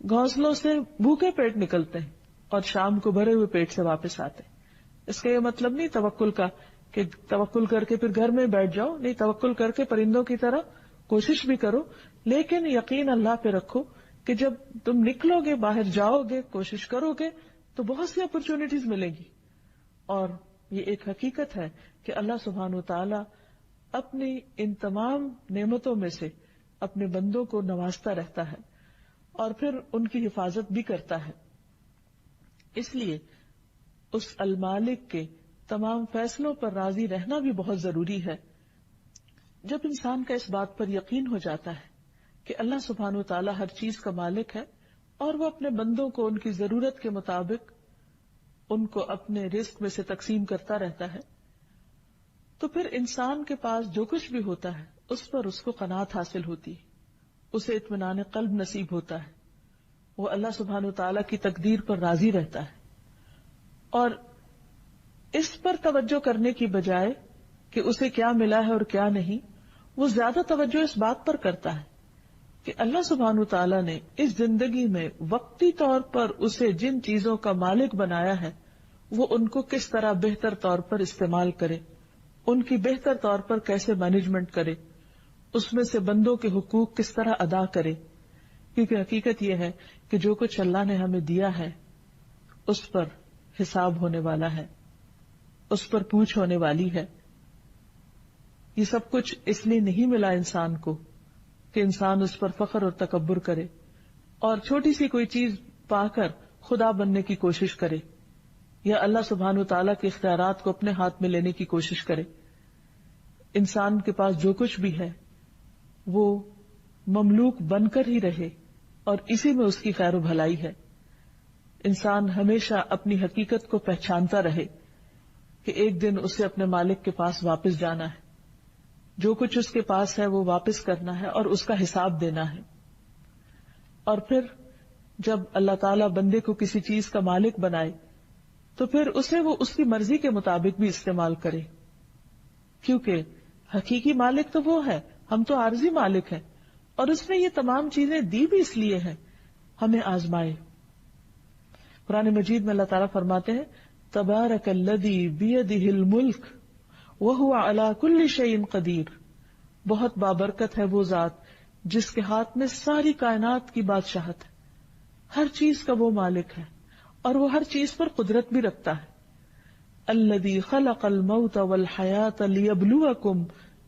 گھونسلوں سے بھوکے پیٹ نکلتے ہیں اور شام کو بھرے ہوئے پیٹ سے واپس آتے ہیں. اس کا یہ مطلب نہیں توکل کا کہ توکل کر کے پھر گھر میں بیٹھ جاؤ، نہیں، توکل کر کے پرندوں کی طرح کوشش بھی کرو، لیکن یقین اللہ پہ رکھو کہ جب تم نکلو گے، باہر جاؤ گے، کوشش کرو گے تو بہت سی اپرچونٹیز ملیں گی. اور یہ ایک حقیقت ہے کہ اللہ سبحانہ وتعالی اپنی ان تمام نعمتوں میں سے اپنے بندوں کو نوازتا رہتا ہے اور پھر ان کی حفاظت بھی کرتا ہے. اس لیے اس المالک کے تمام فیصلوں پر راضی رہنا بھی بہت ضروری ہے. جب انسان کا اس بات پر یقین ہو جاتا ہے کہ اللہ سبحانہ وتعالی ہر چیز کا مالک ہے اور وہ اپنے بندوں کو ان کی ضرورت کے مطابق ان کو اپنے رزق میں سے تقسیم کرتا رہتا ہے، تو پھر انسان کے پاس جو کچھ بھی ہوتا ہے اس پر اس کو قناعت حاصل ہوتی ہے، اسے اطمینان قلب نصیب ہوتا ہے، وہ اللہ سبحانہ وتعالی کی تقدیر پر راضی رہتا ہے. اور اس پر توجہ کرنے کی بجائے کہ اسے کیا ملا ہے اور کیا نہیں، وہ زیادہ توجہ اس بات پر کرتا ہے کہ اللہ سبحانہ وتعالی نے اس زندگی میں وقتی طور پر اسے جن چیزوں کا مالک بنایا ہے وہ ان کو کس طرح بہتر طور پر استعمال کرے، ان کی بہتر طور پر کیسے مینجمنٹ کرے، اس میں سے بندوں کے حقوق کس طرح ادا کرے. کیونکہ حقیقت یہ ہے کہ جو کچھ اللہ نے ہمیں دیا ہے اس پر حساب ہونے والا ہے، اس پر پوچھ ہونے والی ہے. یہ سب کچھ اس لیے نہیں ملا انسان کو کہ انسان اس پر فخر اور تکبر کرے اور چھوٹی سی کوئی چیز پا کر خدا بننے کی کوشش کرے یا اللہ سبحانہ وتعالیٰ کے اختیارات کو اپنے ہاتھ میں لینے کی کوشش کرے. انسان کے پاس جو کچھ بھی ہے وہ مملوک بن کر ہی رہے اور اسی میں اس کی خیر و بھلائی ہے. انسان ہمیشہ اپنی حقیقت کو پہچانتا رہے کہ ایک دن اسے اپنے مالک کے پاس واپس جانا ہے، جو کچھ اس کے پاس ہے وہ واپس کرنا ہے اور اس کا حساب دینا ہے. اور پھر جب اللہ تعالیٰ بندے کو کسی چیز کا مالک بنائے تو پھر اسے وہ اس کی مرضی کے مطابق بھی استعمال کرے، کیونکہ حقیقی مالک تو وہ ہے، ہم تو عارضی مالک ہیں، اور اس نے یہ تمام چیزیں دی بھی اس لیے ہیں ہمیں آزمائے. قرآن مجید میں اللہ تعالیٰ فرماتے ہیں تبارک الذی بیدہ الملک وہو علی کل شیء قدیر، بہت بابرکت ہے وہ ذات جس کے ہاتھ میں ساری کائنات کی بادشاہت ہے، ہر چیز کا وہ مالک ہے اور وہ ہر چیز پر قدرت بھی رکھتا ہے. الذی خلق الموت والحیاۃ لیبلوکم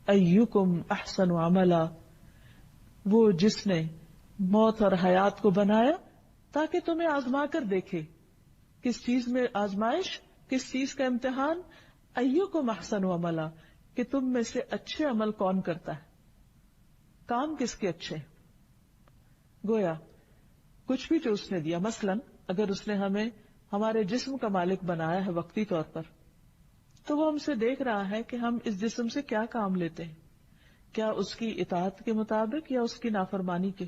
ایکم احسن عملا، وہ جس نے موت اور حیات کو بنایا تاکہ تمہیں آزما کر دیکھے. کس چیز میں آزمائش، کس چیز کا امتحان؟ ایکم احسن عملا، کہ تم میں سے اچھے عمل کون کرتا ہے. کام کس کے اچھے؟ گویا کچھ بھی جو اس نے دیا، مثلا اگر اس نے ہمیں ہمارے جسم کا مالک بنایا ہے وقتی طور پر، تو وہ ہم سے دیکھ رہا ہے کہ ہم اس جسم سے کیا کام لیتے ہیں، کیا اس کی اطاعت کے مطابق یا اس کی نافرمانی کے.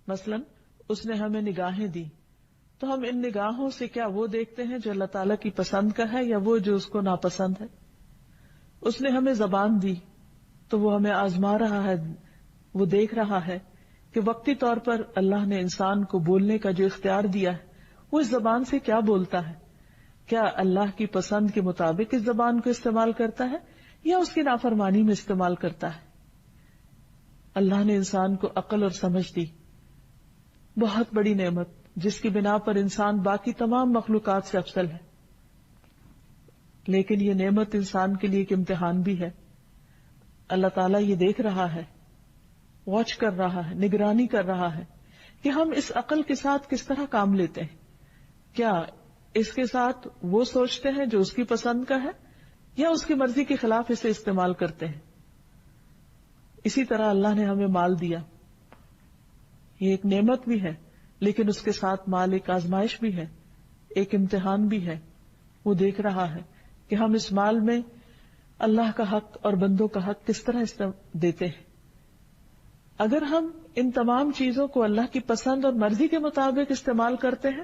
مثلا اس نے ہمیں نگاہیں دی تو ہم ان نگاہوں سے کیا وہ دیکھتے ہیں جو اللہ تعالیٰ کی پسند کا ہے یا وہ جو اس کو ناپسند ہے. اس نے ہمیں زبان دی تو وہ ہمیں آزما رہا ہے، وہ دیکھ رہا ہے کہ وقتی طور پر اللہ نے انسان کو بولنے کا جو اختیار دیا ہے وہ اس زبان سے کیا بولتا ہے، کیا اللہ کی پسند کے مطابق اس زبان کو استعمال کرتا ہے یا اس کی نافرمانی میں استعمال کرتا ہے. اللہ نے انسان کو عقل اور سمجھ دی، بہت بڑی نعمت جس کی بنا پر انسان باقی تمام مخلوقات سے افضل ہے. لیکن یہ نعمت انسان کے لیے ایک امتحان بھی ہے. اللہ تعالیٰ یہ دیکھ رہا ہے، واچ کر رہا ہے، نگرانی کر رہا ہے کہ ہم اس عقل کے ساتھ کس طرح کام لیتے ہیں. کیا اس کے ساتھ وہ سوچتے ہیں جو اس کی پسند کا ہے، یا اس کی مرضی کے خلاف اسے استعمال کرتے ہیں. اسی طرح اللہ نے ہمیں مال دیا، یہ ایک نعمت بھی ہے، لیکن اس کے ساتھ مال ایک آزمائش بھی ہے، ایک امتحان بھی ہے. وہ دیکھ رہا ہے کہ ہم اس مال میں اللہ کا حق اور بندوں کا حق کس طرح دیتے ہیں. اگر ہم ان تمام چیزوں کو اللہ کی پسند اور مرضی کے مطابق استعمال کرتے ہیں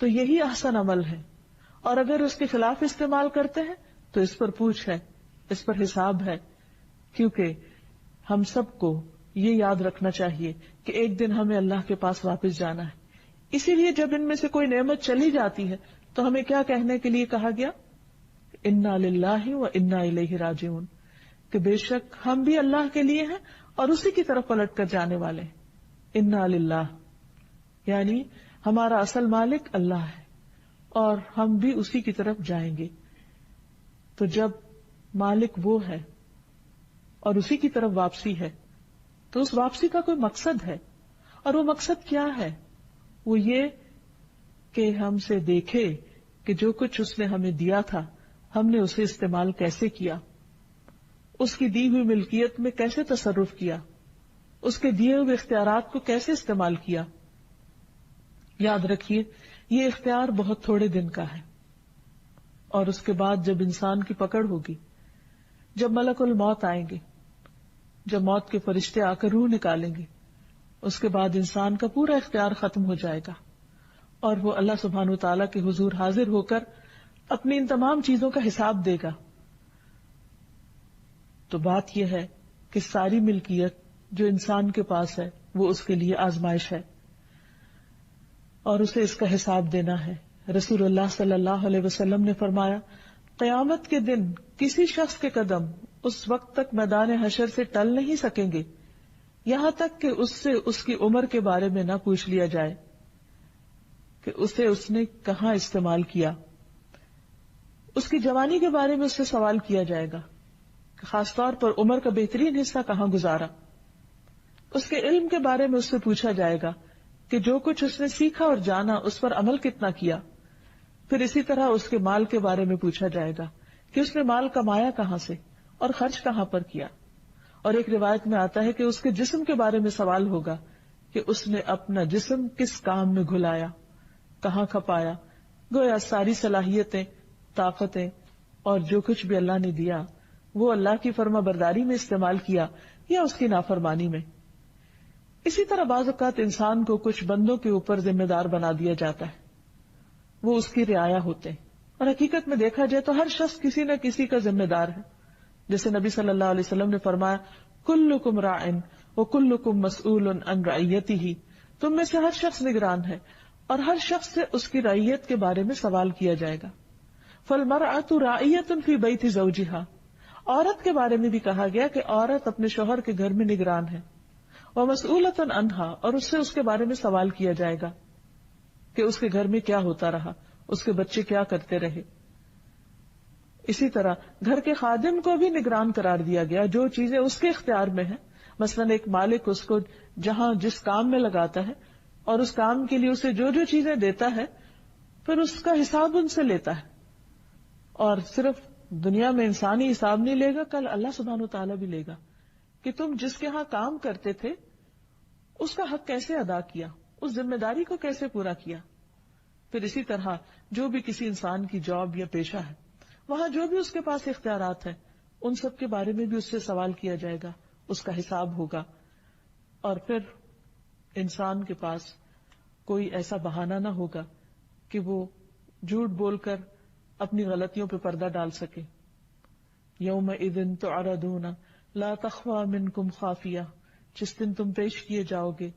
تو یہی احسن عمل ہے، اور اگر اس کے خلاف استعمال کرتے ہیں تو اس پر پوچھ ہے، اس پر حساب ہے. کیونکہ ہم سب کو یہ یاد رکھنا چاہیے کہ ایک دن ہمیں اللہ کے پاس واپس جانا ہے. اسی لیے جب ان میں سے کوئی نعمت چلی جاتی ہے تو ہمیں کیا کہنے کے لیے کہا گیا؟ انا للہ و انا الیہ راجعون، کہ بے شک ہم بھی اللہ کے لیے ہیں اور اسی کی طرف پلٹ کر جانے والے ہیں. انا للہ یعنی ہمارا اصل مالک اللہ ہے اور ہم بھی اسی کی طرف جائیں گے. تو جب مالک وہ ہے اور اسی کی طرف واپسی ہے تو اس واپسی کا کوئی مقصد ہے، اور وہ مقصد کیا ہے؟ وہ یہ کہ ہم سے دیکھے کہ جو کچھ اس نے ہمیں دیا تھا ہم نے اسے استعمال کیسے کیا، اس کی دی ہوئی ملکیت میں کیسے تصرف کیا، اس کے دیے ہوئے اختیارات کو کیسے استعمال کیا. یاد رکھیے یہ اختیار بہت تھوڑے دن کا ہے، اور اس کے بعد جب انسان کی پکڑ ہوگی، جب ملک الموت آئیں گے، جب موت کے فرشتے آ کر روح نکالیں گے، اس کے بعد انسان کا پورا اختیار ختم ہو جائے گا اور وہ اللہ سبحانہ وتعالیٰ کے حضور حاضر ہو کر اپنی ان تمام چیزوں کا حساب دے گا. تو بات یہ ہے کہ ساری ملکیت جو انسان کے پاس ہے وہ اس کے لیے آزمائش ہے اور اسے اس کا حساب دینا ہے. رسول اللہ صلی اللہ علیہ وسلم نے فرمایا، قیامت کے دن کسی شخص کے قدم اس وقت تک میدان حشر سے ٹل نہیں سکیں گے یہاں تک کہ اس سے اس کی عمر کے بارے میں نہ پوچھ لیا جائے کہ اسے اس نے کہاں استعمال کیا. اس کی جوانی کے بارے میں اس سے سوال کیا جائے گا، خاص طور پر عمر کا بہترین حصہ کہاں گزارا. اس کے علم کے بارے میں اس سے پوچھا جائے گا کہ جو کچھ اس نے سیکھا اور جانا اس پر عمل کتنا کیا. پھر اسی طرح اس کے مال کے بارے میں پوچھا جائے گا کہ اس نے مال کمایا کہاں سے اور خرچ کہاں پر کیا. اور ایک روایت میں آتا ہے کہ اس کے جسم کے بارے میں سوال ہوگا کہ اس نے اپنا جسم کس کام میں گھلایا، کہاں کھپایا. گویا ساری صلاحیتیں، طاقتیں اور جو کچھ بھی اللہ نے دیا وہ اللہ کی فرما برداری میں استعمال کیا یا اس کی نافرمانی میں. اسی طرح بعض اوقات انسان کو کچھ بندوں کے اوپر ذمہ دار بنا دیا جاتا ہے، وہ اس کی رعایا ہوتے ہیں، اور حقیقت میں دیکھا جائے تو ہر شخص کسی نہ کسی کا ذمہ دار ہے. جیسے نبی صلی اللہ علیہ وسلم نے فرمایا، کلکم راعٍ وکلکم مسئول عن رعیتہ، تم میں سے ہر شخص نگران ہے اور ہر شخص سے اس کی رعیت کے بارے میں سوال کیا جائے گا. فالمرأۃ راعیۃ فی بیت زوجہا، عورت کے بارے میں بھی کہا گیا کہ عورت اپنے شوہر کے گھر میں نگران ہے. ومسئولۃ عنہا، اور اس سے اس کے بارے میں سوال کیا جائے گا کہ اس کے گھر میں کیا ہوتا رہا، اس کے بچے کیا کرتے رہے. اسی طرح گھر کے خادم کو بھی نگران قرار دیا گیا، جو چیزیں اس کے اختیار میں ہیں. مثلا ایک مالک اس کو جہاں جس کام میں لگاتا ہے اور اس کام کے لیے اسے جو جو چیزیں دیتا ہے پھر اس کا حساب ان سے لیتا ہے. اور صرف دنیا میں انسانی حساب نہیں لے گا، کل اللہ سبحانہ وتعالیٰ بھی لے گا کہ تم جس کے ہاں کام کرتے تھے اس کا حق کیسے ادا کیا، اس ذمہ داری کو کیسے پورا کیا. پھر اسی طرح جو بھی کسی انسان کی جاب یا پیشہ ہے، وہاں جو بھی اس کے پاس اختیارات ہیں ان سب کے بارے میں بھی اس سے سوال کیا جائے گا، اس کا حساب ہوگا. اور پھر انسان کے پاس کوئی ایسا بہانہ نہ ہوگا کہ وہ جھوٹ بول کر اپنی غلطیوں پہ پردہ ڈال سکے. یومئذ تعرضون لا تخفی منکم خافیہ، جس دن تم پیش کیے جاؤ گے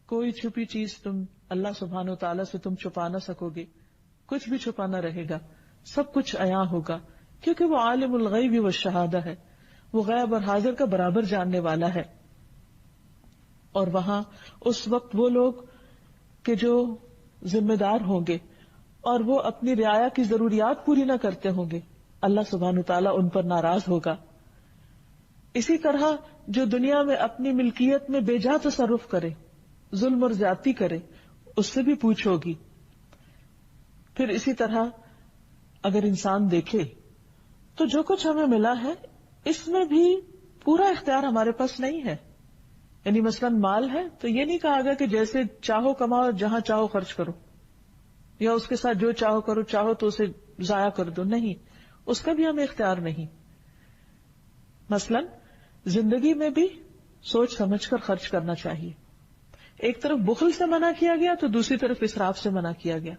کوئی چھپی چیز تم اللہ سبحانہ و تعالیٰ سے تم چھپا نہ سکو گے، کچھ بھی چھپا نہ رہے گا، سب کچھ عیاں ہوگا، کیونکہ وہ عالم الغیب والشہادہ ہے، وہ غیب اور حاضر کا برابر جاننے والا ہے. اور وہاں اس وقت وہ لوگ کہ جو ذمہ دار ہوں گے اور وہ اپنی رعایا کی ضروریات پوری نہ کرتے ہوں گے، اللہ سبحانہ تعالیٰ ان پر ناراض ہوگا۔ اسی طرح جو دنیا میں اپنی ملکیت میں بے جا تصرف کرے، ظلم اور زیادتی کرے، اس سے بھی پوچھ ہوگی۔ پھر اسی طرح اگر انسان دیکھے تو جو کچھ ہمیں ملا ہے اس میں بھی پورا اختیار ہمارے پاس نہیں ہے۔ یعنی مثلاً مال ہے تو یہ نہیں کہا گیا کہ جیسے چاہو کماؤ، جہاں چاہو خرچ کرو، یا اس کے ساتھ جو چاہو کرو، چاہو تو اسے ضائع کر دو، نہیں، اس کا بھی ہمیں اختیار نہیں۔ مثلاً زندگی میں بھی سوچ سمجھ کر خرچ کرنا چاہیے۔ ایک طرف بخل سے منع کیا گیا تو دوسری طرف اسراف سے منع کیا گیا۔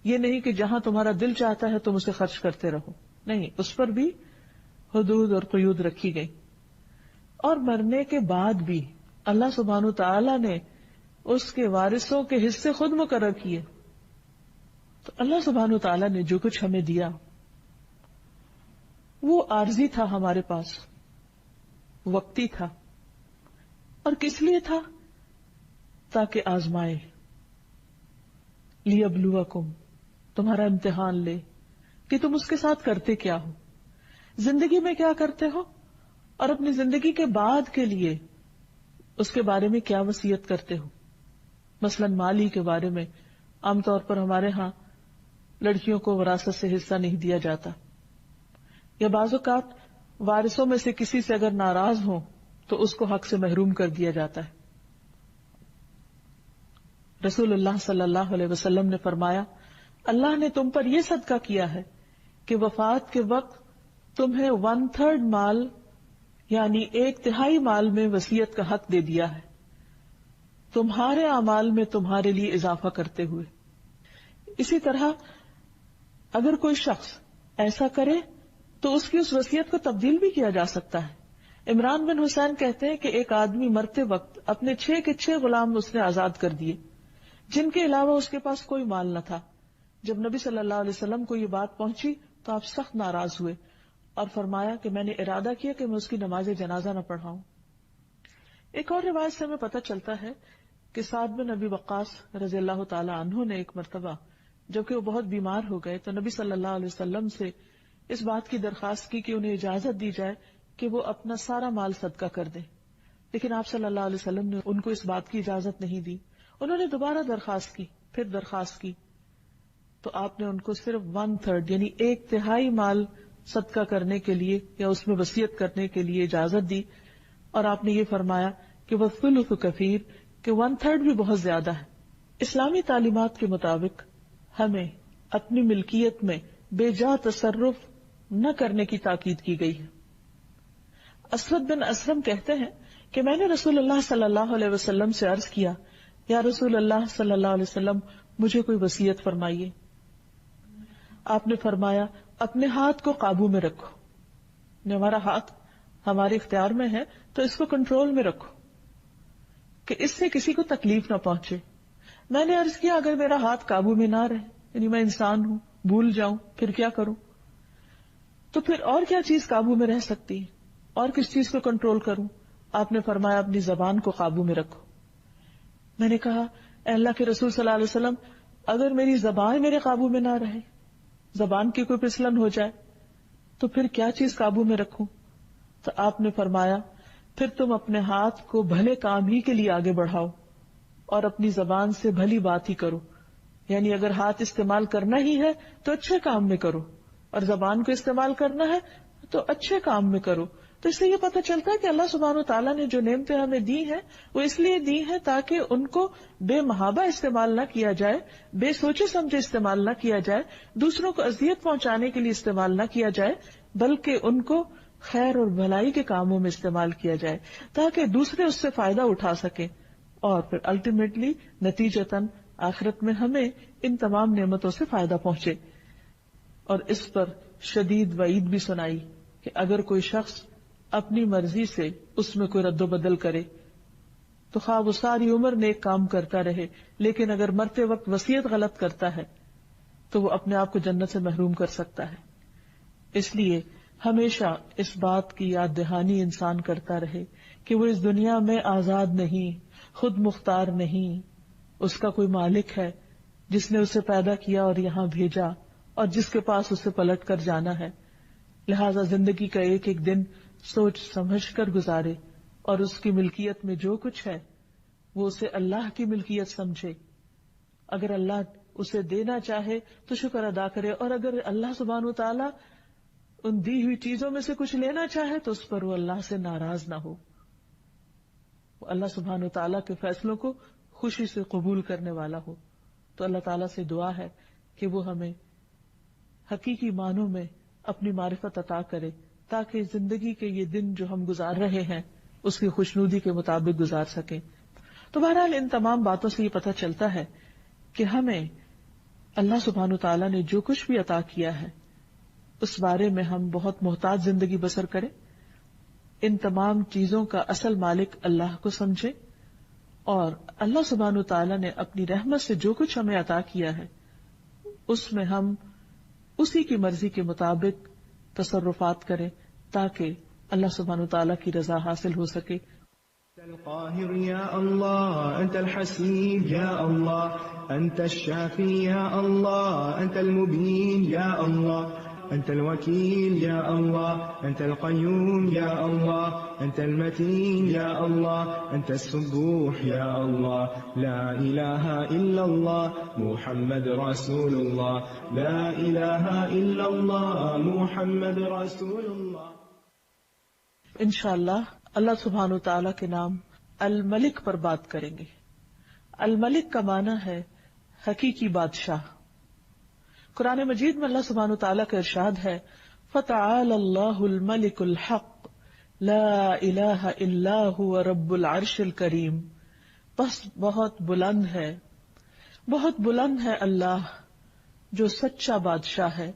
یہ نہیں کہ جہاں تمہارا دل چاہتا ہے تم اسے خرچ کرتے رہو، نہیں، اس پر بھی حدود اور قیود رکھی گئی۔ اور مرنے کے بعد بھی اللہ سبحانہ تعالی نے اس کے وارثوں کے حصے خود مقرر کیے۔ تو اللہ سبحانہ تعالی نے جو کچھ ہمیں دیا وہ عارضی تھا، ہمارے پاس وقتی تھا، اور کس لیے تھا؟ تاکہ آزمائے، لیبلوکم، تمہارا امتحان لے کہ تم اس کے ساتھ کرتے کیا ہو، زندگی میں کیا کرتے ہو، اور اپنی زندگی کے بعد کے لیے اس کے بارے میں کیا وصیت کرتے ہو۔ مثلاً مالی کے بارے میں عام طور پر ہمارے ہاں لڑکیوں کو وراثت سے حصہ نہیں دیا جاتا، یا بعض اوقات وارثوں میں سے کسی سے اگر ناراض ہوں تو اس کو حق سے محروم کر دیا جاتا ہے۔ رسول اللہ صلی اللہ علیہ وسلم نے فرمایا، اللہ نے تم پر یہ صدقہ کیا ہے کہ وفات کے وقت تمہیں 1/3 مال یعنی 1/3 مال میں وصیت کا حق دے دیا ہے، تمہارے اعمال میں تمہارے لیے اضافہ کرتے ہوئے۔ اسی طرح اگر کوئی شخص ایسا کرے تو اس کی اس وصیت کو تبدیل بھی کیا جا سکتا ہے۔ عمران بن حسین کہتے ہیں کہ ایک آدمی مرتے وقت اپنے 6 کے 6 غلام اس نے آزاد کر دیے، جن کے علاوہ اس کے پاس کوئی مال نہ تھا۔ جب نبی صلی اللہ علیہ وسلم کو یہ بات پہنچی تو آپ سخت ناراض ہوئے اور فرمایا کہ میں نے ارادہ کیا کہ میں اس کی نماز جنازہ نہ پڑھاؤں۔ ایک اور روایت سے ہمیں پتہ چلتا ہے کہ سعد بن ابی وقاص رضی اللہ تعالی عنہ نے ایک مرتبہ جبکہ وہ بہت بیمار ہو گئے تو نبی صلی اللہ علیہ وسلم سے اس بات کی درخواست کی کہ انہیں اجازت دی جائے کہ وہ اپنا سارا مال صدقہ کر دیں، لیکن آپ صلی اللہ علیہ وسلم نے ان کو اس بات کی اجازت نہیں دی۔ انہوں نے دوبارہ درخواست کی، پھر درخواست کی، تو آپ نے ان کو صرف 1/3 یعنی 1/3 مال صدقہ کرنے کے لیے یا اس میں وصیت کرنے کے لیے اجازت دی، اور آپ نے یہ فرمایا کہ وَالثُّلُثُ کثیر، کہ 1/3 بھی بہت زیادہ ہے۔ اسلامی تعلیمات کے مطابق ہمیں اپنی ملکیت میں بے جا تصرف نہ کرنے کی تاکید کی گئی ہے۔ اسود بن اسلم کہتے ہیں کہ میں نے رسول اللہ صلی اللہ علیہ وسلم سے عرض کیا، یا رسول اللہ صلی اللہ علیہ وسلم مجھے کوئی وصیت فرمائیے۔ آپ نے فرمایا اپنے ہاتھ کو قابو میں رکھو، ہمارا ہاتھ ہمارے اختیار میں ہے تو اس کو کنٹرول میں رکھو کہ اس سے کسی کو تکلیف نہ پہنچے۔ میں نے عرض کیا اگر میرا ہاتھ قابو میں نہ رہے، یعنی میں انسان ہوں، بھول جاؤں، پھر کیا کروں؟ تو پھر اور کیا چیز قابو میں رہ سکتی ہے، اور کس چیز کو کنٹرول کروں؟ آپ نے فرمایا اپنی زبان کو قابو میں رکھو۔ میں نے کہا اے اللہ کے رسول صلی اللہ علیہ وسلم اگر میری زبان میرے قابو میں نہ رہے، زبان کی کوئی پھسلن ہو جائے تو پھر کیا چیز قابو میں رکھوں؟ تو آپ نے فرمایا پھر تم اپنے ہاتھ کو بھلے کام ہی کے لیے آگے بڑھاؤ اور اپنی زبان سے بھلی بات ہی کرو، یعنی اگر ہاتھ استعمال کرنا ہی ہے تو اچھے کام میں کرو، اور زبان کو استعمال کرنا ہے تو اچھے کام میں کرو۔ تو اس سے یہ پتہ چلتا ہے کہ اللہ سبحانہ وتعالیٰ نے جو نعمتیں ہمیں دی ہیں وہ اس لیے دی ہیں تاکہ ان کو بے محابہ استعمال نہ کیا جائے، بے سوچے سمجھے استعمال نہ کیا جائے، دوسروں کو اذیت پہنچانے کے لیے استعمال نہ کیا جائے، بلکہ ان کو خیر اور بھلائی کے کاموں میں استعمال کیا جائے تاکہ دوسرے اس سے فائدہ اٹھا سکیں، اور پھر الٹیمیٹلی نتیجتاً آخرت میں ہمیں ان تمام نعمتوں سے فائدہ پہنچے۔ اور اس پر شدید وعید بھی سنائی کہ اگر کوئی شخص اپنی مرضی سے اس میں کوئی رد و بدل کرے تو خواہ وہ ساری عمر نیک کام کرتا رہے، لیکن اگر مرتے وقت وصیت غلط کرتا ہے تو وہ اپنے آپ کو جنت سے محروم کر سکتا ہے۔ اس لیے ہمیشہ اس بات کی یاد دہانی انسان کرتا رہے کہ وہ اس دنیا میں آزاد نہیں، خود مختار نہیں، اس کا کوئی مالک ہے جس نے اسے پیدا کیا اور یہاں بھیجا اور جس کے پاس اسے پلٹ کر جانا ہے. لہذا زندگی کا ایک ایک دن سوچ سمجھ کر گزارے اور اس کی ملکیت میں جو کچھ ہے وہ اسے اللہ کی ملکیت سمجھے. اگر اللہ اسے دینا چاہے تو شکر ادا کرے، اور اگر اللہ سبحانہ و تعالی ان دی ہوئی چیزوں میں سے کچھ لینا چاہے تو اس پر وہ اللہ سے ناراض نہ ہو. وہ اللہ سبحانہ و تعالی کے فیصلوں کو خوشی سے قبول کرنے والا ہو. تو اللہ تعالیٰ سے دعا ہے کہ وہ ہمیں حقیقی معنوں میں اپنی معرفت عطا کرے تاکہ زندگی کے یہ دن جو ہم گزار رہے ہیں اس کی خوشنودی کے مطابق گزار سکیں. تو بہرحال ان تمام باتوں سے یہ پتہ چلتا ہے کہ ہمیں اللہ سبحانہ تعالیٰ نے جو کچھ بھی عطا کیا ہے اس بارے میں ہم بہت محتاط زندگی بسر کریں. ان تمام چیزوں کا اصل مالک اللہ کو سمجھے اور اللہ سبحانہ تعالیٰ نے اپنی رحمت سے جو کچھ ہمیں عطا کیا ہے اس میں ہم اسی کی مرضی کے مطابق تصرفات کریں تاکہ اللہ سبحانہ تعالیٰ کی رضا حاصل ہو سکے. القاهر يا الله، أنت الحسيب يا الله، أنت الشافي يا الله، أنت المبين يا الله، أنت الوكيل يا الله، أنت القيوم يا الله، أنت المتين يا الله، أنت السبوح يا الله، لا إله إلا الله محمد رسول الله، لا إله إلا الله محمد رسول الله. انشاءاللہ اللہ سبحانہ تعالیٰ کے نام الملک پر بات کریں گے. الملک کا معنی ہے حقیقی بادشاہ. قرآن مجید میں اللہ سبحانہ تعالیٰ کا ارشاد ہے فَتَعَالَى اللَّهُ الْمَلِكُ الْحَقُّ لَا إِلَٰهَ إِلَّا هُوَ رَبُّ الْعَرْشِ الْكَرِيمِ. بس بہت بلند ہے اللہ جو سچا بادشاہ ہے،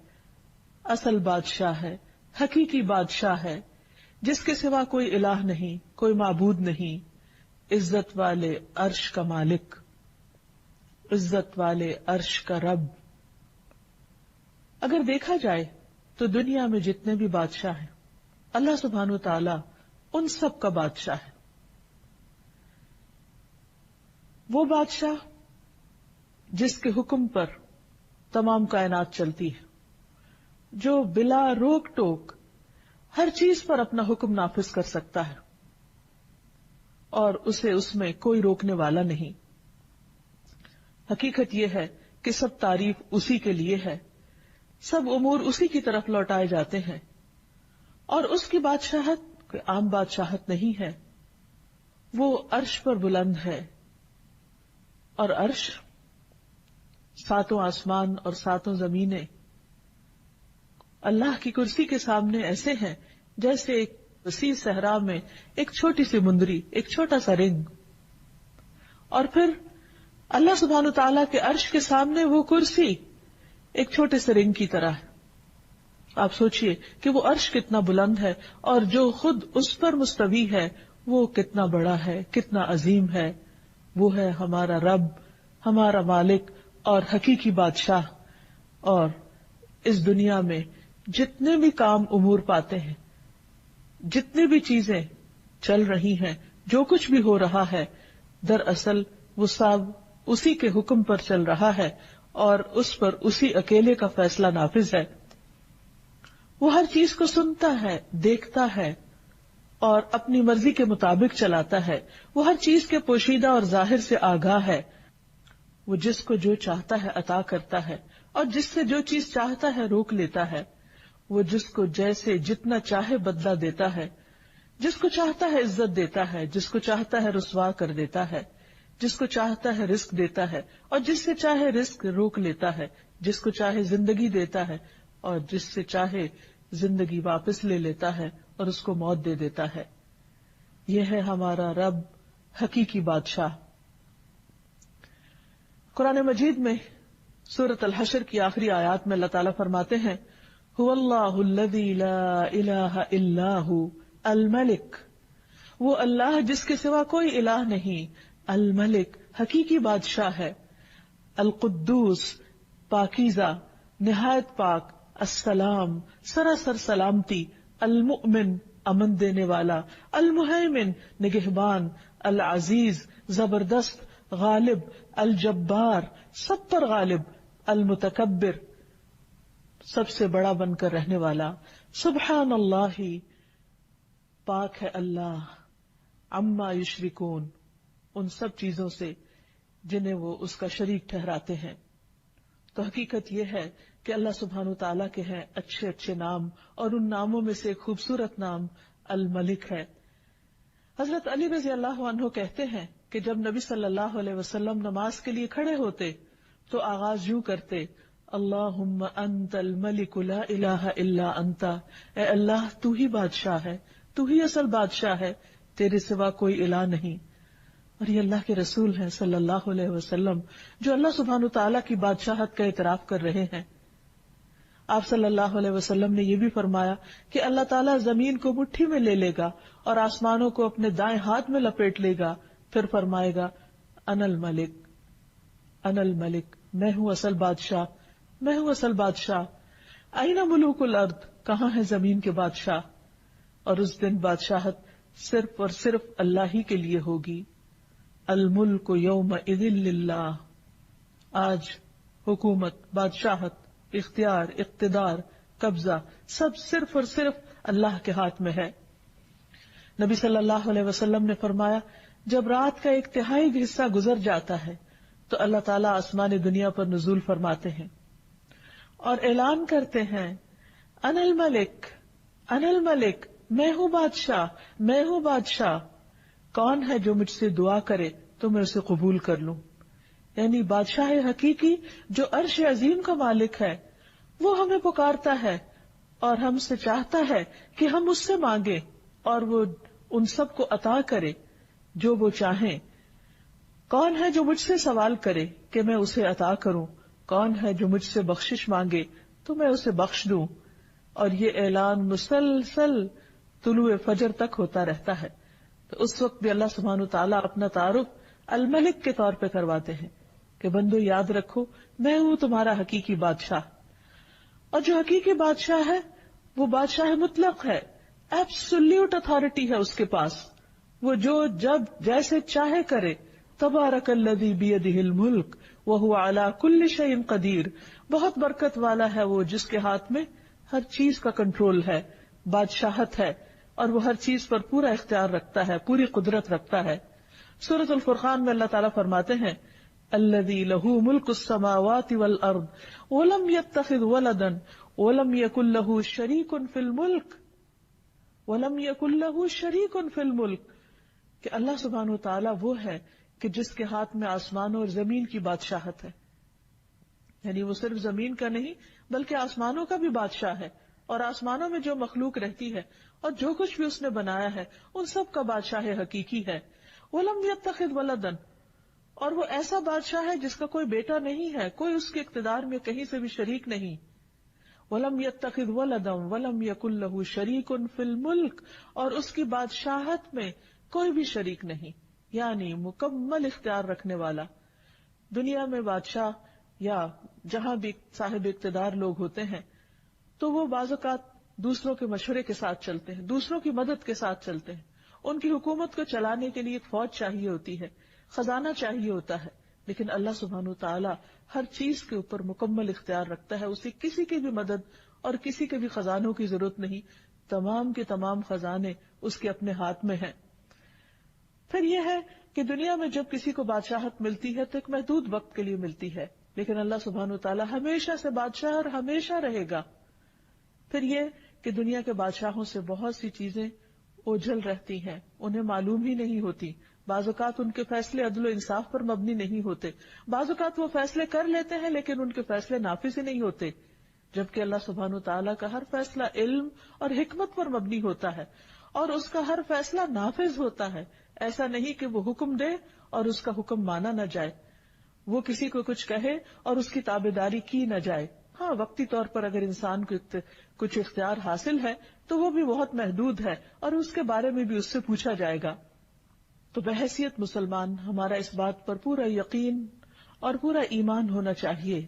اصل بادشاہ ہے، حقیقی بادشاہ ہے، جس کے سوا کوئی الہ نہیں، کوئی معبود نہیں، عزت والے عرش کا مالک، عزت والے عرش کا رب. اگر دیکھا جائے تو دنیا میں جتنے بھی بادشاہ ہیں اللہ سبحانہ تعالی ان سب کا بادشاہ ہے. وہ بادشاہ جس کے حکم پر تمام کائنات چلتی ہے، جو بلا روک ٹوک ہر چیز پر اپنا حکم نافذ کر سکتا ہے اور اسے اس میں کوئی روکنے والا نہیں. حقیقت یہ ہے کہ سب تعریف اسی کے لیے ہے، سب امور اسی کی طرف لوٹائے جاتے ہیں، اور اس کی بادشاہت کوئی عام بادشاہت نہیں ہے. وہ عرش پر بلند ہے، اور عرش ساتوں آسمان اور ساتوں زمینیں اللہ کی کرسی کے سامنے ایسے ہیں جیسے ایک وسیع صحرا میں ایک چھوٹی سی مندری، ایک چھوٹا سا رنگ. اور پھر اللہ سبحانہ تعالیٰ کے عرش کے سامنے وہ کرسی ایک چھوٹے سے رنگ کی طرح ہے. آپ سوچئے کہ وہ عرش کتنا بلند ہے اور جو خود اس پر مستوی ہے وہ کتنا بڑا ہے، کتنا عظیم ہے. وہ ہے ہمارا رب، ہمارا مالک اور حقیقی بادشاہ. اور اس دنیا میں جتنے بھی کام امور پاتے ہیں، جتنی بھی چیزیں چل رہی ہیں، جو کچھ بھی ہو رہا ہے، دراصل وہ سب اسی کے حکم پر چل رہا ہے اور اس پر اسی اکیلے کا فیصلہ نافذ ہے. وہ ہر چیز کو سنتا ہے، دیکھتا ہے اور اپنی مرضی کے مطابق چلاتا ہے. وہ ہر چیز کے پوشیدہ اور ظاہر سے آگاہ ہے. وہ جس کو جو چاہتا ہے عطا کرتا ہے اور جس سے جو چیز چاہتا ہے روک لیتا ہے. وہ جس کو جیسے جتنا چاہے بدلہ دیتا ہے، جس کو چاہتا ہے عزت دیتا ہے، جس کو چاہتا ہے رسوا کر دیتا ہے، جس کو چاہتا ہے رزق دیتا ہے اور جس سے چاہے رزق روک لیتا ہے، جس کو چاہے زندگی دیتا ہے اور جس سے چاہے زندگی واپس لے لیتا ہے اور اس کو موت دے دیتا ہے. یہ ہے ہمارا رب، حقیقی بادشاہ. قرآن مجید میں سورۃ الحشر کی آخری آیات میں اللہ تعالیٰ فرماتے ہیں هو اللہ الذی لا الہ الا هو الملک. وہ اللہ جس کے سوا کوئی الہ نہیں، الملک حقیقی بادشاہ ہے. القدوس پاکیزہ، نہایت پاک، السلام سراسر سلامتی، المؤمن امن دینے والا، المہیمن نگہبان، العزیز زبردست، غالب، الجبار سب پر غالب، المتکبر سب سے بڑا بن کر رہنے والا، سبحان اللہ پاک ہے اللہ، عما یشرکون ان سب چیزوں سے جنہیں وہ اس کا شریک ٹھہراتے ہیں۔ تو حقیقت یہ ہے کہ اللہ سبحانہ وتعالیٰ کے ہیں اچھے اچھے نام، اور ان ناموں میں سے ایک خوبصورت نام الملک ہے۔ حضرت علی رضی اللہ عنہ کہتے ہیں کہ جب نبی صلی اللہ علیہ وسلم نماز کے لیے کھڑے ہوتے تو آغاز یوں کرتے، اللہم انت الملک لا الہ الا انت، اے اللہ تو ہی بادشاہ ہے، تو ہی اصل بادشاہ ہے، تیرے سوا کوئی الہ نہیں۔ اور یہ اللہ کے رسول ہیں صلی اللہ علیہ وسلم جو اللہ سبحانہ تعالیٰ کی بادشاہت کا اعتراف کر رہے ہیں۔ آپ صلی اللہ علیہ وسلم نے یہ بھی فرمایا کہ اللہ تعالیٰ زمین کو مٹھی میں لے لے گا اور آسمانوں کو اپنے دائیں ہاتھ میں لپیٹ لے گا، پھر فرمائے گا انا الملک، انا الملک، میں ہوں اصل بادشاہ، میں ہوں اصل بادشاہ۔ این ملوک الارض، کہاں ہے زمین کے بادشاہ؟ اور اس دن بادشاہت صرف اور صرف اللہ ہی کے لیے ہوگی۔ الملک یومئذ للہ، آج حکومت، بادشاہت، اختیار، اقتدار، قبضہ سب صرف اور صرف اللہ کے ہاتھ میں ہے۔ نبی صلی اللہ علیہ وسلم نے فرمایا جب رات کا 1/3 حصہ گزر جاتا ہے تو اللہ تعالیٰ آسمان دنیا پر نزول فرماتے ہیں اور اعلان کرتے ہیں انا الملک، انا الملک، میں ہوں بادشاہ، میں ہوں بادشاہ، کون ہے جو مجھ سے دعا کرے تو میں اسے قبول کر لوں۔ یعنی بادشاہ حقیقی جو عرش عظیم کا مالک ہے وہ ہمیں پکارتا ہے اور ہم سے چاہتا ہے کہ ہم اس سے مانگیں اور وہ ان سب کو عطا کرے جو وہ چاہیں۔ کون ہے جو مجھ سے سوال کرے کہ میں اسے عطا کروں، کون ہے جو مجھ سے بخشش مانگے تو میں اسے بخش دوں۔ اور یہ اعلان مسلسل طلوع فجر تک ہوتا رہتا ہے۔ تو اس وقت بھی اللہ سبحانہ تعالیٰ اپنا تعارف الملک کے طور پہ کرواتے ہیں کہ بندو یاد رکھو میں ہوں تمہارا حقیقی بادشاہ۔ اور جو حقیقی بادشاہ ہے وہ بادشاہ مطلق ہے، ایبسولیوٹ اتھارٹی ہے اس کے پاس، وہ جو جب جیسے چاہے کرے۔ تبارک الذی بیدہ الملک وہو علی کل شیء قدیر، بہت برکت والا ہے وہ جس کے ہاتھ میں ہر چیز کا کنٹرول ہے، بادشاہت ہے، اور وہ ہر چیز پر پورا اختیار رکھتا ہے، پوری قدرت رکھتا ہے۔ سورۃ الفرقان میں اللہ تعالیٰ فرماتے ہیں الذی لہ ملک السماوات والارض ولم یتخذ ولدا ولم یکن لہ شریک فی الملک، ولم یکن لہ شریک فی الملک، کہ اللہ سبحانہ وتعالیٰ وہ ہے کہ جس کے ہاتھ میں آسمانوں اور زمین کی بادشاہت ہے۔ یعنی وہ صرف زمین کا نہیں بلکہ آسمانوں کا بھی بادشاہ ہے، اور آسمانوں میں جو مخلوق رہتی ہے اور جو کچھ بھی اس نے بنایا ہے ان سب کا بادشاہ حقیقی ہے۔ وَلَمْ يَتَّخِذْ وَلَدًا، اور وہ ایسا بادشاہ ہے جس کا کوئی بیٹا نہیں ہے، کوئی اس کے اقتدار میں کہیں سے بھی شریک نہیں۔ وَلَمْ يَتَّخِذْ وَلَدًا وَلَمْ يَكُنْ لَهُ شَرِيكٌ فِي الْمُلْكِ، اور اس کی بادشاہت میں کوئی بھی شریک نہیں، یعنی مکمل اختیار رکھنے والا۔ دنیا میں بادشاہ یا جہاں بھی صاحب اقتدار لوگ ہوتے ہیں تو وہ بعض اوقات دوسروں کے مشورے کے ساتھ چلتے ہیں، دوسروں کی مدد کے ساتھ چلتے ہیں۔ ان کی حکومت کو چلانے کے لیے ایک فوج چاہیے ہوتی ہے، خزانہ چاہیے ہوتا ہے، لیکن اللہ سبحانہ تعالیٰ ہر چیز کے اوپر مکمل اختیار رکھتا ہے، اسے کسی کی بھی مدد اور کسی کے بھی خزانوں کی ضرورت نہیں، تمام کے تمام خزانے اس کے اپنے ہاتھ میں ہیں۔ پھر یہ ہے کہ دنیا میں جب کسی کو بادشاہت ملتی ہے تو ایک محدود وقت کے لیے ملتی ہے، لیکن اللہ سبحانہ تعالیٰ ہمیشہ سے بادشاہ اور ہمیشہ رہے گا۔ پھر یہ کہ دنیا کے بادشاہوں سے بہت سی چیزیں اوجھل رہتی ہیں، انہیں معلوم ہی نہیں ہوتی، بعض اوقات ان کے فیصلے عدل و انصاف پر مبنی نہیں ہوتے، بعض اوقات وہ فیصلے کر لیتے ہیں لیکن ان کے فیصلے نافذ ہی نہیں ہوتے، جبکہ اللہ سبحانہ تعالیٰ کا ہر فیصلہ علم اور حکمت پر مبنی ہوتا ہے اور اس کا ہر فیصلہ نافذ ہوتا ہے۔ ایسا نہیں کہ وہ حکم دے اور اس کا حکم مانا نہ جائے، وہ کسی کو کچھ کہے اور اس کی تابعداری کی نہ جائے۔ ہاں، وقتی طور پر اگر انسان کو کچھ اختیار حاصل ہے تو وہ بھی بہت محدود ہے اور اس کے بارے میں بھی اس سے پوچھا جائے گا۔ تو بحیثیت مسلمان ہمارا اس بات پر پورا یقین اور پورا ایمان ہونا چاہیے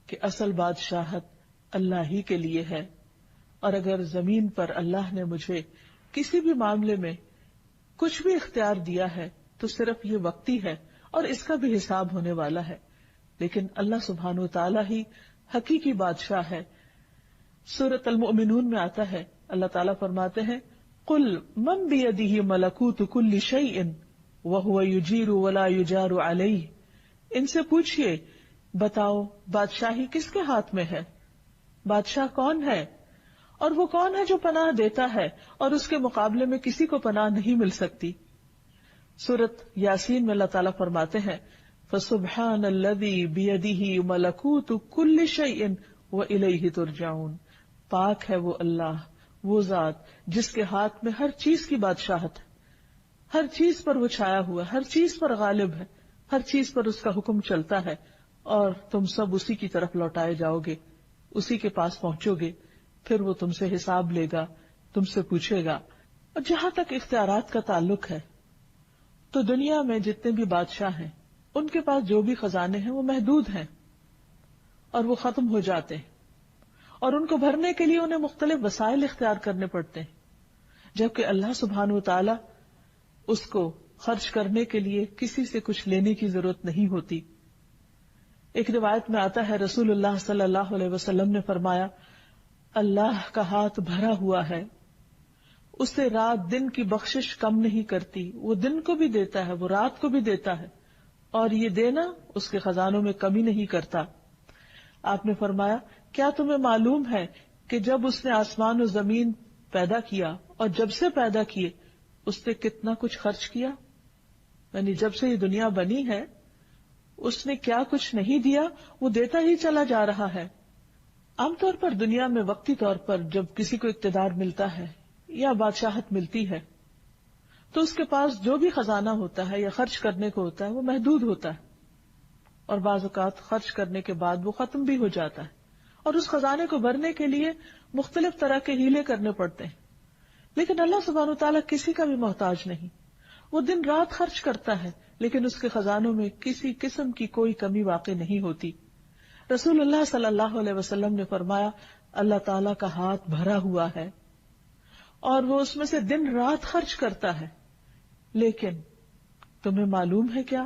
کہ اصل بادشاہت اللہ ہی کے لیے ہے، اور اگر زمین پر اللہ نے مجھے کسی بھی معاملے میں کچھ بھی اختیار دیا ہے تو صرف یہ وقتی ہے اور اس کا بھی حساب ہونے والا ہے، لیکن اللہ سبحانہ وتعالی ہی حقیقی بادشاہ ہے۔ سورۃ المؤمنون میں آتا ہے، اللہ تعالیٰ فرماتے ہیں قل من بیدہ ملکوت کل شیء وہو یجیر ولا یجار علیہ، ان سے پوچھئے بتاؤ بادشاہی کس کے ہاتھ میں ہے، بادشاہ کون ہے اور وہ کون ہے جو پناہ دیتا ہے اور اس کے مقابلے میں کسی کو پناہ نہیں مل سکتی۔ سورۃ یاسین میں اللہ تعالیٰ فرماتے ہیں فسبحان الذی بیدہ ملکوت کل شیء والیہ ترجعون، پاک ہے وہ اللہ، وہ ذات جس کے ہاتھ میں ہر چیز کی بادشاہت ہے، ہر چیز پر وہ چھایا ہوا ہے، ہر چیز پر غالب ہے، ہر چیز پر اس کا حکم چلتا ہے، اور تم سب اسی کی طرف لوٹائے جاؤ گے، اسی کے پاس پہنچو گے، پھر وہ تم سے حساب لے گا، تم سے پوچھے گا۔ اور جہاں تک اختیارات کا تعلق ہے تو دنیا میں جتنے بھی بادشاہ ہیں ان کے پاس جو بھی خزانے ہیں وہ محدود ہیں اور وہ ختم ہو جاتے ہیں، اور ان کو بھرنے کے لیے انہیں مختلف وسائل اختیار کرنے پڑتے ہیں، جبکہ اللہ سبحانہ وتعالی اس کو خرچ کرنے کے لیے کسی سے کچھ لینے کی ضرورت نہیں ہوتی۔ ایک روایت میں آتا ہے رسول اللہ صلی اللہ علیہ وسلم نے فرمایا اللہ کا ہاتھ بھرا ہوا ہے، اسے رات دن کی بخشش کم نہیں کرتی، وہ دن کو بھی دیتا ہے، وہ رات کو بھی دیتا ہے، اور یہ دینا اس کے خزانوں میں کمی نہیں کرتا۔ آپ نے فرمایا کیا تمہیں معلوم ہے کہ جب اس نے آسمان و زمین پیدا کیا اور جب سے پیدا کیے اس نے کتنا کچھ خرچ کیا، یعنی جب سے یہ دنیا بنی ہے اس نے کیا کچھ نہیں دیا، وہ دیتا ہی چلا جا رہا ہے۔ عام طور پر دنیا میں وقتی طور پر جب کسی کو اقتدار ملتا ہے یا بادشاہت ملتی ہے تو اس کے پاس جو بھی خزانہ ہوتا ہے یا خرچ کرنے کو ہوتا ہے وہ محدود ہوتا ہے، اور بعض اوقات خرچ کرنے کے بعد وہ ختم بھی ہو جاتا ہے، اور اس خزانے کو بھرنے کے لیے مختلف طرح کے ہیلے کرنے پڑتے ہیں۔ لیکن اللہ سبحانہ وتعالیٰ کسی کا بھی محتاج نہیں، وہ دن رات خرچ کرتا ہے لیکن اس کے خزانوں میں کسی قسم کی کوئی کمی واقع نہیں ہوتی۔ رسول اللہ صلی اللہ علیہ وسلم نے فرمایا اللہ تعالیٰ کا ہاتھ بھرا ہوا ہے اور وہ اس میں سے دن رات خرچ کرتا ہے، لیکن تمہیں معلوم ہے کیا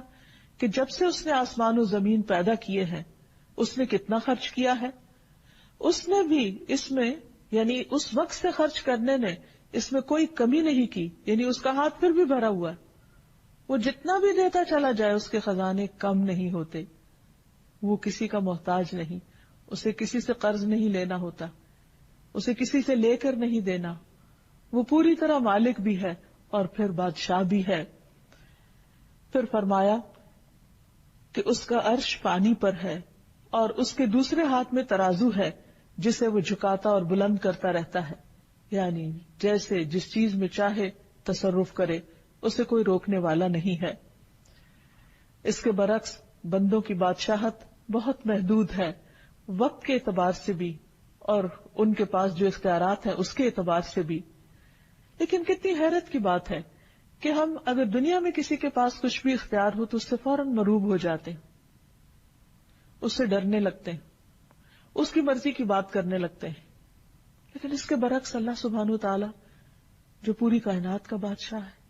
کہ جب سے اس نے آسمان و زمین پیدا کیے ہیں اس نے کتنا خرچ کیا ہے؟ اس نے بھی اس میں یعنی اس وقت سے خرچ کرنے نے اس میں کوئی کمی نہیں کی، یعنی اس کا ہاتھ پھر بھی بھرا ہوا ہے، وہ جتنا بھی دیتا چلا جائے اس کے خزانے کم نہیں ہوتے، وہ کسی کا محتاج نہیں، اسے کسی سے قرض نہیں لینا ہوتا، اسے کسی سے لے کر نہیں دینا، وہ پوری طرح مالک بھی ہے اور پھر بادشاہ بھی ہے۔ پھر فرمایا کہ اس کا عرش پانی پر ہے اور اس کے دوسرے ہاتھ میں ترازو ہے جسے وہ جھکاتا اور بلند کرتا رہتا ہے، یعنی جیسے جس چیز میں چاہے تصرف کرے، اسے کوئی روکنے والا نہیں ہے۔ اس کے برعکس بندوں کی بادشاہت بہت محدود ہے، وقت کے اعتبار سے بھی اور ان کے پاس جو اختیارات ہیں اس کے اعتبار سے بھی۔ لیکن کتنی حیرت کی بات ہے کہ ہم اگر دنیا میں کسی کے پاس کچھ بھی اختیار ہو تو اس سے فوراً مروب ہو جاتے ہیں، اس سے ڈرنے لگتے ہیں، اس کی مرضی کی بات کرنے لگتے ہیں۔ لیکن اس کے برعکس اللہ سبحانہ وتعالی جو پوری کائنات کا بادشاہ ہے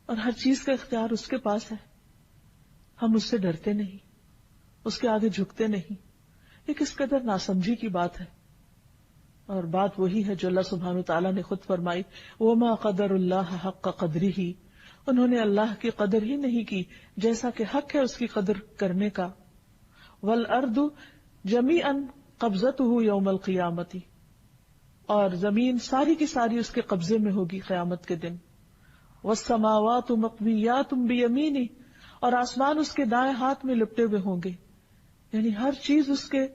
اور ہر چیز کا اختیار اس کے پاس ہے، ہم اس سے ڈرتے نہیں، اس کے آگے جھکتے نہیں۔ یہ کس قدر ناسمجھی کی بات ہے، اور بات وہی ہے جو اللہ سبحانہ وتعالی نے خود فرمائی وَمَا قَدَرُ اللَّهَ حَقَّ قَدْرِهِ، انہوں نے اللہ کی قدر ہی نہیں کی جیسا کہ حق ہے اس کی قدر کرنے کا۔ وَالْأَرْضُ جَمِيعًا قَبْضَتُهُ يَوْمَ الْقِيَامَةِ، اور زمین ساری کی ساری اس کے قبضے میں ہوگی قیامت کے دن۔ وَالسَّمَاوَاتُ مَطْوِيَّاتٌ بِيَمِينِهِ، اور آسمان اس کے دائیں ہاتھ میں لپٹے ہوئے ہوں گے، یعنی ہر چیز اس کے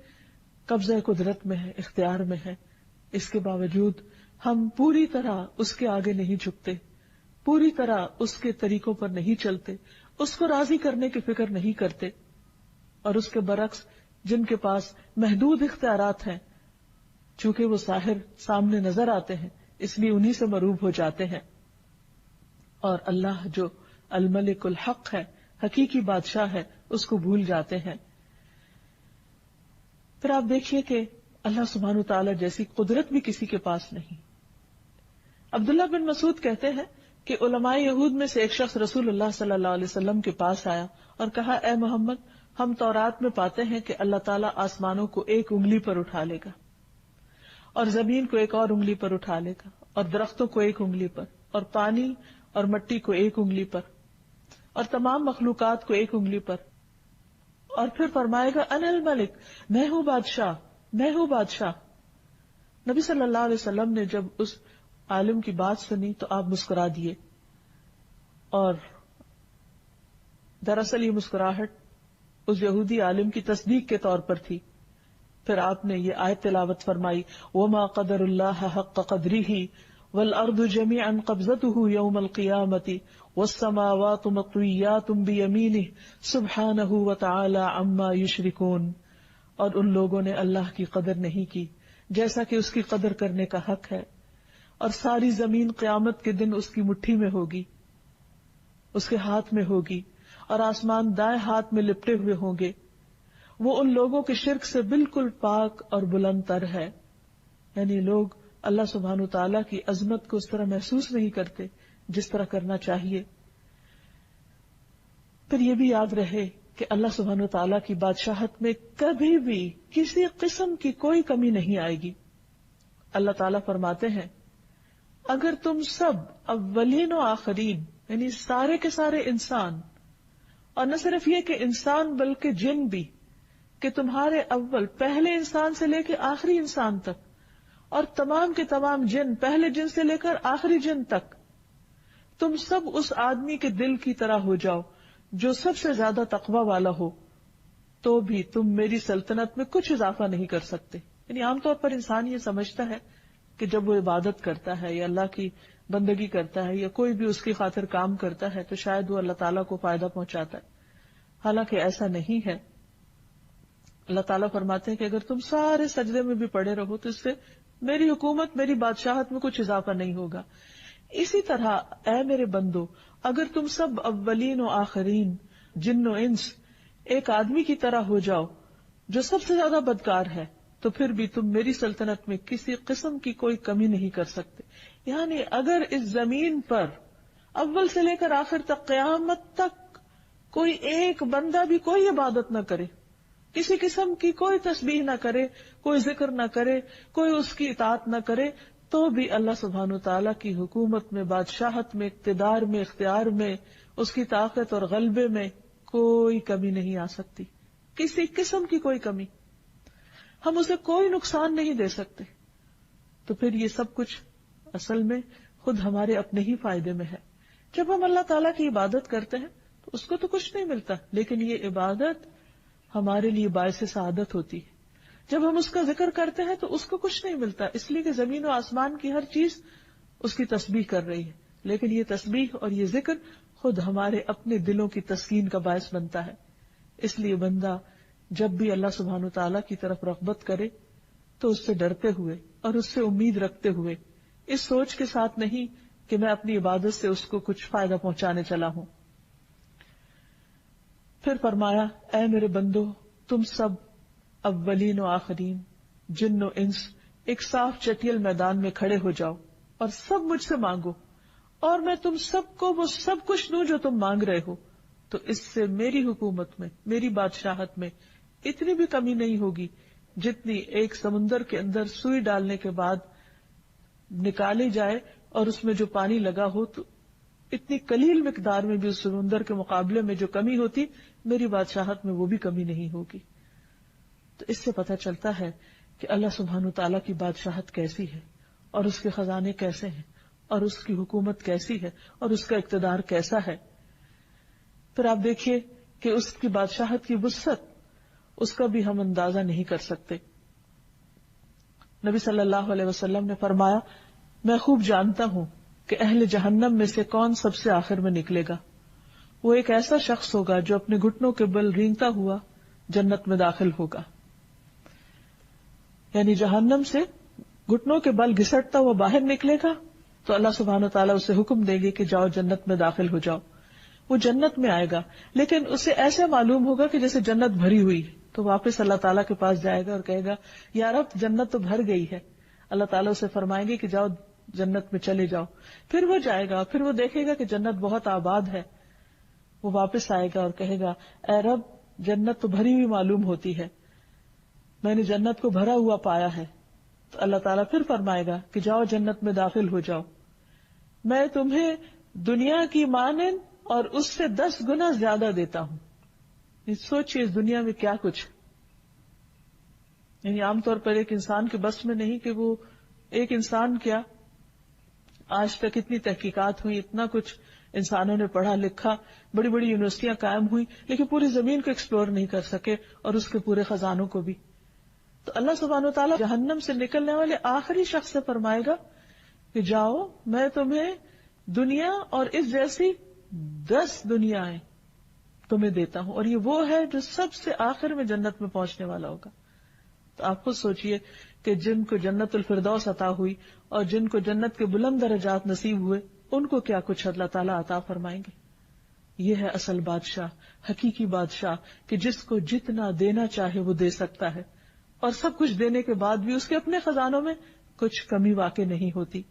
قبضہ قدرت میں ہے، اختیار میں ہے۔ اس کے باوجود ہم پوری طرح اس کے آگے نہیں جھکتے، پوری طرح اس کے طریقوں پر نہیں چلتے، اس کو راضی کرنے کی فکر نہیں کرتے، اور اس کے برعکس جن کے پاس محدود اختیارات ہیں چونکہ وہ ظاہر سامنے نظر آتے ہیں اس لیے انہی سے مروب ہو جاتے ہیں، اور اللہ جو الملک الحق ہے، حقیقی بادشاہ ہے، اس کو بھول جاتے ہیں۔ پھر آپ دیکھیے کہ اللہ سبحانہ تعالیٰ جیسی قدرت بھی کسی کے پاس نہیں. عبداللہ بن مسعود کہتے ہیں کہ علماء یہود میں سے ایک شخص رسول اللہ صلی اللہ علیہ وسلم کے پاس آیا اور کہا، اے محمد، ہم تورات میں پاتے ہیں کہ اللہ تعالیٰ آسمانوں کو ایک انگلی پر اٹھا لے گا، اور زمین کو ایک اور انگلی پر اٹھا لے گا، اور درختوں کو ایک انگلی پر، اور پانی اور مٹی کو ایک انگلی پر، اور تمام مخلوقات کو ایک انگلی پر، اور پھر فرمائے گا انا الملک، میں ہوں بادشاہ، میں ہوں بادشاہ. نبی صلی اللہ علیہ وسلم نے جب اس عالم کی بات سنی تو آپ مسکرا دیے، اور دراصل یہ مسکراہٹ اس یہودی عالم کی تصدیق کے طور پر تھی. پھر آپ نے یہ آیت تلاوت فرمائی، وما قدر اللہ حق قدرہ والارض جميعا قبضته يوم القيامة والسماوات مطويات بيمينه سبحانه وتعالى عما يشركون. اور ان لوگوں نے اللہ کی قدر نہیں کی جیسا کہ اس کی قدر کرنے کا حق ہے، اور ساری زمین قیامت کے دن اس کی مٹھی میں ہوگی، اس کے ہاتھ میں ہوگی، اور آسمان دائیں ہاتھ میں لپٹے ہوئے ہوں گے. وہ ان لوگوں کے شرک سے بالکل پاک اور بلند تر ہے. یعنی لوگ اللہ سبحانہ وتعالیٰ کی عظمت کو اس طرح محسوس نہیں کرتے جس طرح کرنا چاہیے. پھر یہ بھی یاد رہے کہ اللہ سبحانہ وتعالیٰ کی بادشاہت میں کبھی بھی کسی قسم کی کوئی کمی نہیں آئے گی. اللہ تعالیٰ فرماتے ہیں، اگر تم سب اولین و آخرین، یعنی سارے کے سارے انسان، اور نہ صرف یہ کہ انسان بلکہ جن بھی، کہ تمہارے اول پہلے انسان سے لے کے آخری انسان تک، اور تمام کے تمام جن پہلے جن سے لے کر آخری جن تک، تم سب اس آدمی کے دل کی طرح ہو جاؤ جو سب سے زیادہ تقوی والا ہو، تو بھی تم میری سلطنت میں کچھ اضافہ نہیں کر سکتے. یعنی عام طور پر انسان یہ سمجھتا ہے کہ جب وہ عبادت کرتا ہے یا اللہ کی بندگی کرتا ہے یا کوئی بھی اس کی خاطر کام کرتا ہے تو شاید وہ اللہ تعالیٰ کو فائدہ پہنچاتا ہے. حالانکہ ایسا نہیں ہے. اللہ تعالیٰ فرماتے ہیں کہ اگر تم سارے سجدے میں بھی پڑے رہو تو اس سے میری حکومت، میری بادشاہت میں کچھ اضافہ نہیں ہوگا. اسی طرح اے میرے بندو، اگر تم سب اولین و آخرین، جن و انس، ایک آدمی کی طرح ہو جاؤ جو سب سے زیادہ بدکار ہے، تو پھر بھی تم میری سلطنت میں کسی قسم کی کوئی کمی نہیں کر سکتے. یعنی اگر اس زمین پر اول سے لے کر آخر تک قیامت تک کوئی ایک بندہ بھی کوئی عبادت نہ کرے، کسی قسم کی کوئی تسبیح نہ کرے، کوئی ذکر نہ کرے، کوئی اس کی اطاعت نہ کرے، تو بھی اللہ سبحانہ تعالیٰ کی حکومت میں، بادشاہت میں، اقتدار میں، اختیار میں، اس کی طاقت اور غلبے میں کوئی کمی نہیں آ سکتی، کسی قسم کی کوئی کمی. ہم اسے کوئی نقصان نہیں دے سکتے. تو پھر یہ سب کچھ اصل میں خود ہمارے اپنے ہی فائدے میں ہے. جب ہم اللہ تعالیٰ کی عبادت کرتے ہیں تو اس کو تو کچھ نہیں ملتا، لیکن یہ عبادت ہمارے لیے باعث سعادت ہوتی ہے. جب ہم اس کا ذکر کرتے ہیں تو اس کو کچھ نہیں ملتا، اس لیے کہ زمین و آسمان کی ہر چیز اس کی تسبیح کر رہی ہے، لیکن یہ تسبیح اور یہ ذکر خود ہمارے اپنے دلوں کی تسکین کا باعث بنتا ہے. اس لیے بندہ جب بھی اللہ سبحانہ تعالیٰ کی طرف رغبت کرے تو اس سے ڈرتے ہوئے اور اس سے امید رکھتے ہوئے، اس سوچ کے ساتھ نہیں کہ میں اپنی عبادت سے اس کو کچھ فائدہ پہنچانے چلا ہوں. پھر فرمایا، اے میرے بندو، تم سب اولین و آخرین، جن و انس، ایک صاف چٹیل میدان میں کھڑے ہو جاؤ اور سب مجھ سے مانگو، اور میں تم سب کو وہ سب کچھ دوں جو تم مانگ رہے ہو. تو اس سے میری حکومت میں، میری بادشاہت میں اتنی بھی کمی نہیں ہوگی جتنی ایک سمندر کے اندر سوئی ڈالنے کے بعد نکالی جائے اور اس میں جو پانی لگا ہو، تو اتنی قلیل مقدار میں بھی اس سمندر کے مقابلے میں جو کمی ہوتی، میری بادشاہت میں وہ بھی کمی نہیں ہوگی. تو اس سے پتہ چلتا ہے کہ اللہ سبحانہ تعالیٰ کی بادشاہت کیسی ہے، اور اس کے خزانے کیسے ہیں، اور اس کی حکومت کیسی ہے، اور اس کا اقتدار کیسا ہے. پھر آپ دیکھیے کہ اس کی بادشاہت کی وسعت، اس کا بھی ہم اندازہ نہیں کر سکتے. نبی صلی اللہ علیہ وسلم نے فرمایا، میں خوب جانتا ہوں کہ اہل جہنم میں سے کون سب سے آخر میں نکلے گا. وہ ایک ایسا شخص ہوگا جو اپنے گھٹنوں کے بل رینگتا ہوا جنت میں داخل ہوگا. یعنی جہنم سے گھٹنوں کے بل گھسٹتا ہوا باہر نکلے گا تو اللہ سبحانہ تعالیٰ اسے حکم دے گی کہ جاؤ جنت میں داخل ہو جاؤ. وہ جنت میں آئے گا، لیکن اسے ایسے معلوم ہوگا کہ جیسے جنت بھری ہوئی ہے، تو واپس اللہ تعالیٰ کے پاس جائے گا اور کہے گا یا رب جنت تو بھر گئی ہے. اللہ تعالیٰ اسے فرمائیں گے کہ جاؤ جنت میں چلے جاؤ. پھر وہ جائے گا, پھر وہ دیکھے گا کہ جنت بہت آباد ہے. وہ واپس آئے گا اور کہے گا اے رب جنت تو بھری ہوئی معلوم ہوتی ہے, میں نے جنت کو بھرا ہوا پایا ہے. تو اللہ تعالیٰ پھر فرمائے گا کہ جاؤ جنت میں داخل ہو جاؤ, میں تمہیں دنیا کی مانند اور اس سے 10 گنا زیادہ دیتا ہوں. سوچئے اس دنیا میں کیا کچھ, یعنی عام طور پر ایک انسان کے بس میں نہیں کہ وہ ایک انسان کیا, آج تک اتنی تحقیقات ہوئی, اتنا کچھ انسانوں نے پڑھا لکھا, بڑی بڑی یونیورسٹیاں قائم ہوئی, لیکن پوری زمین کو ایکسپلور نہیں کر سکے اور اس کے پورے خزانوں کو بھی. تو اللہ سبحانہ وتعالیٰ جہنم سے نکلنے والے آخری شخص سے فرمائے گا کہ جاؤ میں تمہیں دنیا اور اس جیسی 10 دنیایں تمہیں دیتا ہوں, اور یہ وہ ہے جو سب سے آخر میں جنت میں پہنچنے والا ہوگا. تو آپ خود سوچئے کہ جن کو جنت الفردوس عطا ہوئی اور جن کو جنت کے بلند درجات نصیب ہوئے, ان کو کیا کچھ اللہ تعالیٰ عطا فرمائیں گے. یہ ہے اصل بادشاہ, حقیقی بادشاہ, کہ جس کو جتنا دینا چاہے وہ دے سکتا ہے, اور سب کچھ دینے کے بعد بھی اس کے اپنے خزانوں میں کچھ کمی واقع نہیں ہوتی.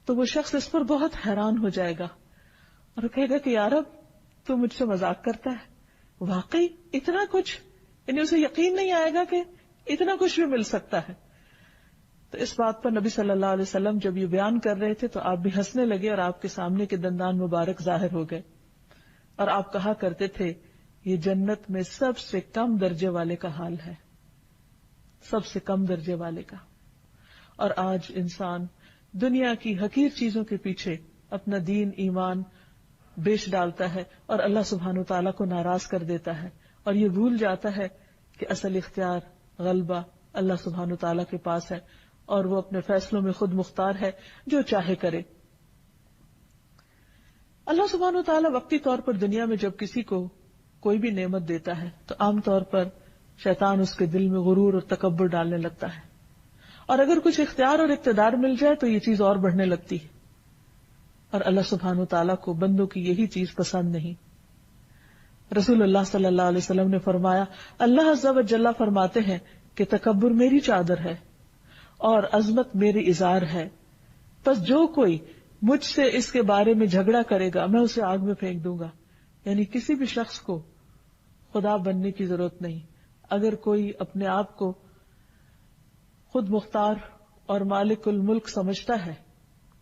تو وہ شخص اس پر بہت حیران ہو جائے گا اور کہے گا کہ یا رب تو مجھ سے مذاق کرتا ہے, واقعی اتنا کچھ, یعنی اسے یقین نہیں آئے گا کہ اتنا کچھ بھی مل سکتا ہے. تو اس بات پر نبی صلی اللہ علیہ وسلم جب یہ بیان کر رہے تھے تو آپ بھی ہنسنے لگے اور آپ کے سامنے کے دندان مبارک ظاہر ہو گئے, اور آپ کہا کرتے تھے یہ جنت میں سب سے کم درجے والے کا حال ہے, سب سے کم درجے والے کا. اور آج انسان دنیا کی حقیر چیزوں کے پیچھے اپنا دین ایمان بیچ ڈالتا ہے اور اللہ سبحانہ وتعالیٰ کو ناراض کر دیتا ہے, اور یہ بھول جاتا ہے کہ اصل اختیار غلبہ اللہ سبحانہ وتعالیٰ کے پاس ہے, اور وہ اپنے فیصلوں میں خود مختار ہے, جو چاہے کرے. اللہ سبحانہ وتعالیٰ وقتی طور پر دنیا میں جب کسی کو کوئی بھی نعمت دیتا ہے تو عام طور پر شیطان اس کے دل میں غرور اور تکبر ڈالنے لگتا ہے, اور اگر کچھ اختیار اور اقتدار مل جائے تو یہ چیز اور بڑھنے لگتی ہے, اور اللہ سبحانہ وتعالیٰ کو بندوں کی یہی چیز پسند نہیں. رسول اللہ صلی اللہ علیہ وسلم نے فرمایا اللہ عز و جل فرماتے ہیں کہ تکبر میری چادر ہے اور عظمت میری ازار ہے, پس جو کوئی مجھ سے اس کے بارے میں جھگڑا کرے گا میں اسے آگ میں پھینک دوں گا. یعنی کسی بھی شخص کو خدا بننے کی ضرورت نہیں. اگر کوئی اپنے آپ کو خود مختار اور مالک الملک سمجھتا ہے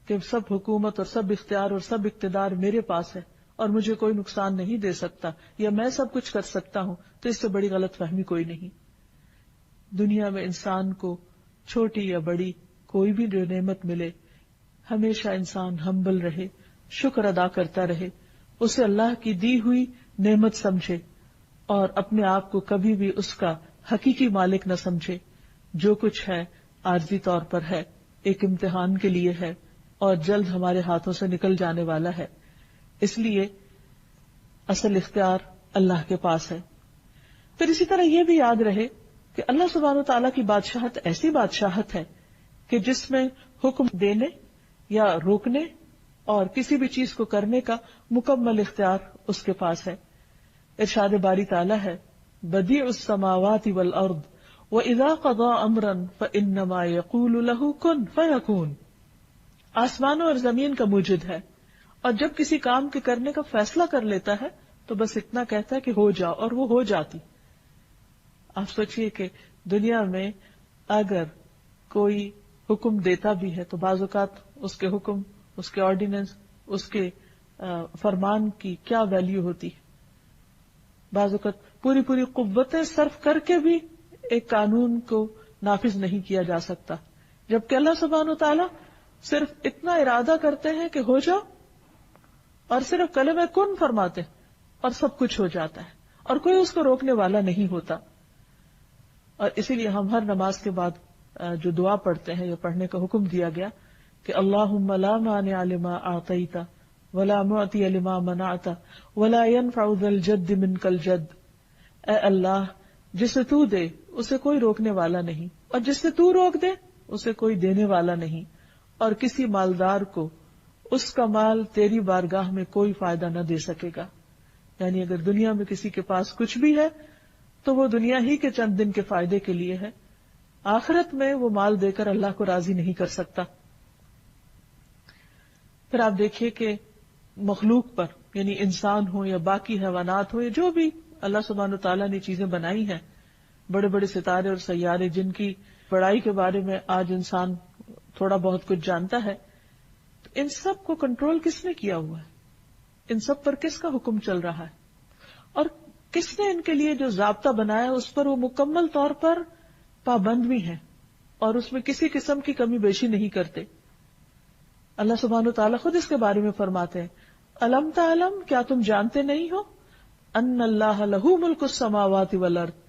کہ سب حکومت اور سب اختیار اور سب اقتدار میرے پاس ہے اور مجھے کوئی نقصان نہیں دے سکتا, یا میں سب کچھ کر سکتا ہوں, تو اس سے بڑی غلط فہمی کوئی نہیں. دنیا میں انسان کو چھوٹی یا بڑی کوئی بھی جو نعمت ملے, ہمیشہ انسان ہمبل رہے, شکر ادا کرتا رہے, اسے اللہ کی دی ہوئی نعمت سمجھے, اور اپنے آپ کو کبھی بھی اس کا حقیقی مالک نہ سمجھے. جو کچھ ہے عارضی طور پر ہے, ایک امتحان کے لیے ہے, اور جلد ہمارے ہاتھوں سے نکل جانے والا ہے. اس لیے اصل اختیار اللہ کے پاس ہے. پھر اسی طرح یہ بھی یاد رہے کہ اللہ سبحانہ وتعالیٰ کی بادشاہت ایسی بادشاہت ہے کہ جس میں حکم دینے یا روکنے اور کسی بھی چیز کو کرنے کا مکمل اختیار اس کے پاس ہے. ارشاد باری تعالیٰ ہے بدیع السماوات والارض وَإِذَا قَضَى أَمْرًا فَإِنَّمَا يَقُولُ لَهُ كُن فَيَكُونُ. آسمانوں اور زمین کا موجد ہے, اور جب کسی کام کے کرنے کا فیصلہ کر لیتا ہے تو بس اتنا کہتا ہے کہ ہو جاؤ, اور وہ ہو جاتی. آپ سوچئے کہ دنیا میں اگر کوئی حکم دیتا بھی ہے تو بعض اوقات اس کے حکم, اس کے آرڈیننس, اس کے فرمان کی کیا ویلیو ہوتی ہے. بعض اوقات پوری پوری قوتیں صرف کر کے بھی ایک قانون کو نافذ نہیں کیا جا سکتا, جبکہ اللہ سبحانہ وتعالیٰ صرف اتنا ارادہ کرتے ہیں کہ ہو جاؤ, اور صرف کلمہ کن فرماتے ہیں اور سب کچھ ہو جاتا ہے, اور کوئی اس کو روکنے والا نہیں ہوتا. اور اسی لیے ہم ہر نماز کے بعد جو دعا پڑھتے ہیں یا پڑھنے کا حکم دیا گیا کہ اللہم لا مانع لما اعطیت ولا معطی لما منعت ولا ينفع ذا الجد منک الجد. اے اللہ جسے تو دے اسے کوئی روکنے والا نہیں, اور جس سے تو روک دے اسے کوئی دینے والا نہیں, اور کسی مالدار کو اس کا مال تیری بارگاہ میں کوئی فائدہ نہ دے سکے گا. یعنی اگر دنیا میں کسی کے پاس کچھ بھی ہے تو وہ دنیا ہی کے چند دن کے فائدے کے لیے ہے، آخرت میں وہ مال دے کر اللہ کو راضی نہیں کر سکتا۔ پھر آپ دیکھیے کہ مخلوق پر، یعنی انسان ہو یا باقی حیوانات ہو یا جو بھی اللہ سبحانہ و تعالیٰ نے چیزیں بنائی ہیں، بڑے بڑے ستارے اور سیارے جن کی بڑائی کے بارے میں آج انسان تھوڑا بہت کچھ جانتا ہے، تو ان سب کو کنٹرول کس نے کیا ہوا ہے؟ ان سب پر کس کا حکم چل رہا ہے؟ اور کس نے ان کے لیے جو ضابطہ بنایا اس پر وہ مکمل طور پر پابند بھی ہیں اور اس میں کسی قسم کی کمی بیشی نہیں کرتے۔ اللہ سبحانہ وتعالیٰ خود اس کے بارے میں فرماتے ہیں، الم تعلم، کیا تم جانتے نہیں ہو، ان اللہ لہ ملک السماوات والارض،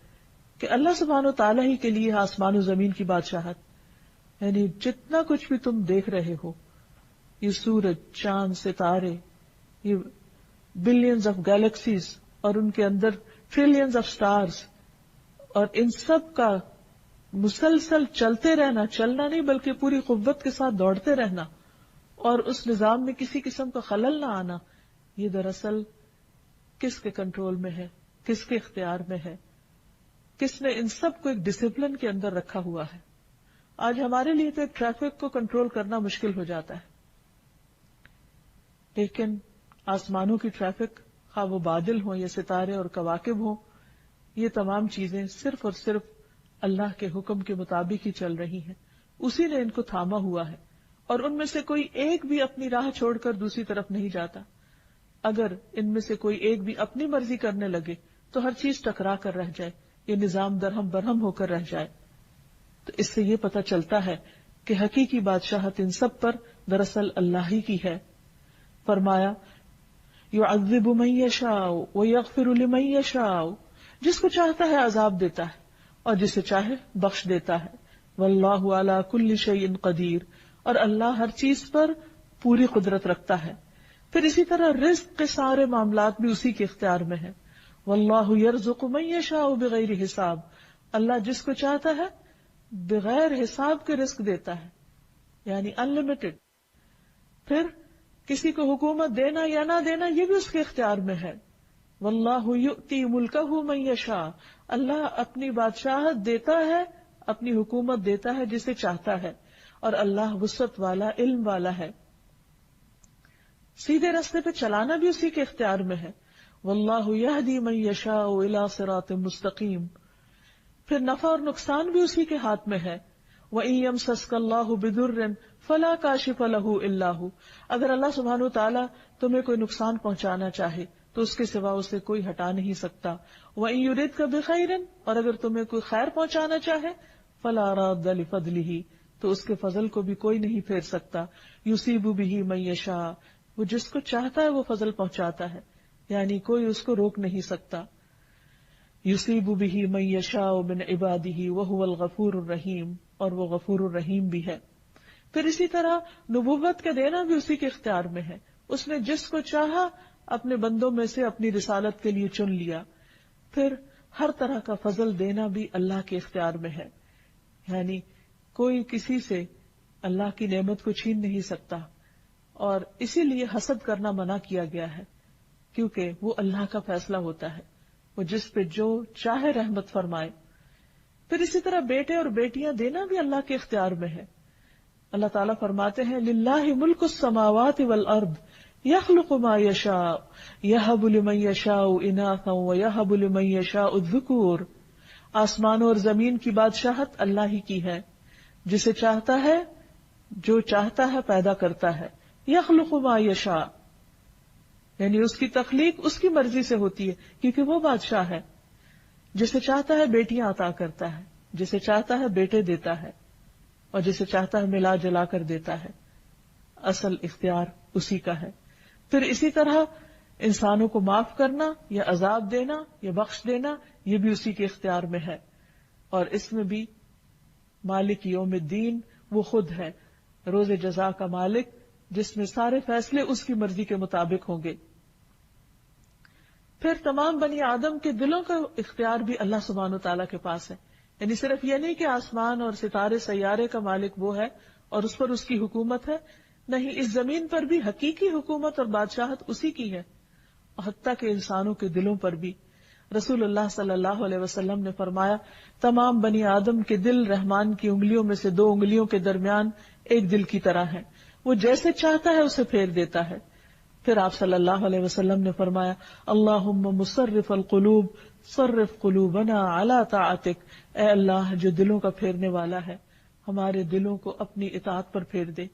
کہ اللہ سبحانہ وتعالیٰ ہی کے لیے آسمان و زمین کی بادشاہت، یعنی جتنا کچھ بھی تم دیکھ رہے ہو، یہ سورج، چاند، ستارے، یہ بلینز آف گیلیکسیز اور ان کے اندر ٹریلینز آف سٹارز، اور ان سب کا مسلسل چلتے رہنا، چلنا نہیں بلکہ پوری قوت کے ساتھ دوڑتے رہنا اور اس نظام میں کسی قسم کا خلل نہ آنا، یہ دراصل کس کے کنٹرول میں ہے، کس کے اختیار میں ہے، کس نے ان سب کو ایک ڈسپلن کے اندر رکھا ہوا ہے۔ آج ہمارے لیے تو ایک ٹریفک کو کنٹرول کرنا مشکل ہو جاتا ہے، لیکن آسمانوں کی ٹریفک، خواہ وہ بادل ہوں یا ستارے اور کواکب ہوں، یہ تمام چیزیں صرف اور صرف اللہ کے حکم کے مطابق ہی چل رہی ہیں، اسی نے ان کو تھاما ہوا ہے، اور ان میں سے کوئی ایک بھی اپنی راہ چھوڑ کر دوسری طرف نہیں جاتا۔ اگر ان میں سے کوئی ایک بھی اپنی مرضی کرنے لگے تو ہر چیز ٹکرا کر رہ جائے، یہ نظام درہم برہم ہو کر رہ جائے۔ تو اس سے یہ پتہ چلتا ہے کہ حقیقی بادشاہت ان سب پر دراصل اللہ ہی کی ہے۔ فرمایا یعذب من یشاء ویغفر لمن یشاء، جس کو چاہتا ہے عذاب دیتا ہے اور جسے چاہے بخش دیتا ہے، واللہ علی کل شیء قدیر، اور اللہ ہر چیز پر پوری قدرت رکھتا ہے۔ پھر اسی طرح رزق کے سارے معاملات بھی اسی کے اختیار میں ہیں، واللہ یرزق من یشاء بغیر حساب، اللہ جس کو چاہتا ہے بغیر حساب کے رزق دیتا ہے، یعنی انلمیٹڈ۔ پھر کسی کو حکومت دینا یا نہ دینا یہ بھی اس کے اختیار میں ہے، واللہ یؤتی ملکہ من یشاء، اللہ اپنی بادشاہت دیتا ہے، اپنی حکومت دیتا ہے جسے چاہتا ہے، اور اللہ وسعت والا، علم والا ہے۔ سیدھے راستے پہ چلانا بھی اسی کے اختیار میں ہے، واللہ یہدی من یشاء الی صراط مستقیم۔ پھر نفع اور نقصان بھی اسی کے ہاتھ میں ہے، وَإِن يَمْسَسْكَ اللَّهُ بِضُرٍّ فَلَا كَاشِفَ لَهُ إِلَّا هُوَ، اگر اللہ سبحانہ وتعالیٰ تمہیں کوئی نقصان پہنچانا چاہے تو اس کے سوا اسے کوئی ہٹا نہیں سکتا، وَإِن يُرِدْكَ بِخَيْرٍ، اور اگر تمہیں کوئی خیر پہنچانا چاہے فَلَا رَادَّ لِفَضْلِهِ، تو اس کے فضل کو بھی کوئی نہیں پھیر سکتا، يُصِيبُ بِهِ مَن يَشَاءُ، وہ جس کو چاہتا ہے وہ فضل پہنچاتا ہے، یعنی کوئی اس کو روک نہیں سکتا۔ یصیب بہ من یشاء من عبادہ وہو الغفور الرحیم، اور وہ غفور الرحیم بھی ہے۔ پھر اسی طرح نبوت کا دینا بھی اسی کے اختیار میں ہے، اس نے جس کو چاہا اپنے بندوں میں سے اپنی رسالت کے لیے چن لیا۔ پھر ہر طرح کا فضل دینا بھی اللہ کے اختیار میں ہے، یعنی کوئی کسی سے اللہ کی نعمت کو چھین نہیں سکتا، اور اسی لیے حسد کرنا منع کیا گیا ہے، کیونکہ وہ اللہ کا فیصلہ ہوتا ہے، وہ جس پہ جو چاہے رحمت فرمائے۔ پھر اسی طرح بیٹے اور بیٹیاں دینا بھی اللہ کے اختیار میں ہے۔ اللہ تعالیٰ فرماتے ہیں للہ ملک السماوات والارض یخلق ما یشاء یہب لمن یشاء اناثا ویہب لمن یشاء الذکور، آسمانوں اور زمین کی بادشاہت اللہ ہی کی ہے، جسے چاہتا ہے جو چاہتا ہے پیدا کرتا ہے، یخلق ما یشاء، یعنی اس کی تخلیق اس کی مرضی سے ہوتی ہے کیونکہ وہ بادشاہ ہے۔ جسے چاہتا ہے بیٹیاں عطا کرتا ہے، جسے چاہتا ہے بیٹے دیتا ہے، اور جسے چاہتا ہے ملا جلا کر دیتا ہے، اصل اختیار اسی کا ہے۔ پھر اسی طرح انسانوں کو معاف کرنا یا عذاب دینا یا بخش دینا یہ بھی اسی کے اختیار میں ہے، اور اس میں بھی مالک یوم الدین وہ خود ہے، روز جزا کا مالک، جس میں سارے فیصلے اس کی مرضی کے مطابق ہوں گے۔ پھر تمام بنی آدم کے دلوں کا اختیار بھی اللہ سبحانہ و تعالیٰ کے پاس ہے، یعنی صرف یہ نہیں کہ آسمان اور ستارے سیارے کا مالک وہ ہے اور اس پر اس کی حکومت ہے، نہیں، اس زمین پر بھی حقیقی حکومت اور بادشاہت اسی کی ہے، حتیٰ کہ انسانوں کے دلوں پر بھی۔ رسول اللہ صلی اللہ علیہ وسلم نے فرمایا تمام بنی آدم کے دل رحمان کی انگلیوں میں سے 2 انگلیوں کے درمیان ایک دل کی طرح ہیں، وہ جیسے چاہتا ہے اسے پھیر دیتا ہے۔ پھر آپ صلی اللہ علیہ وسلم نے فرمایا اللہم مصرف القلوب صرف قلوبنا علی طاعتک، اے اللہ جو دلوں کا پھیرنے والا ہے ہمارے دلوں کو اپنی اطاعت پر پھیر دے،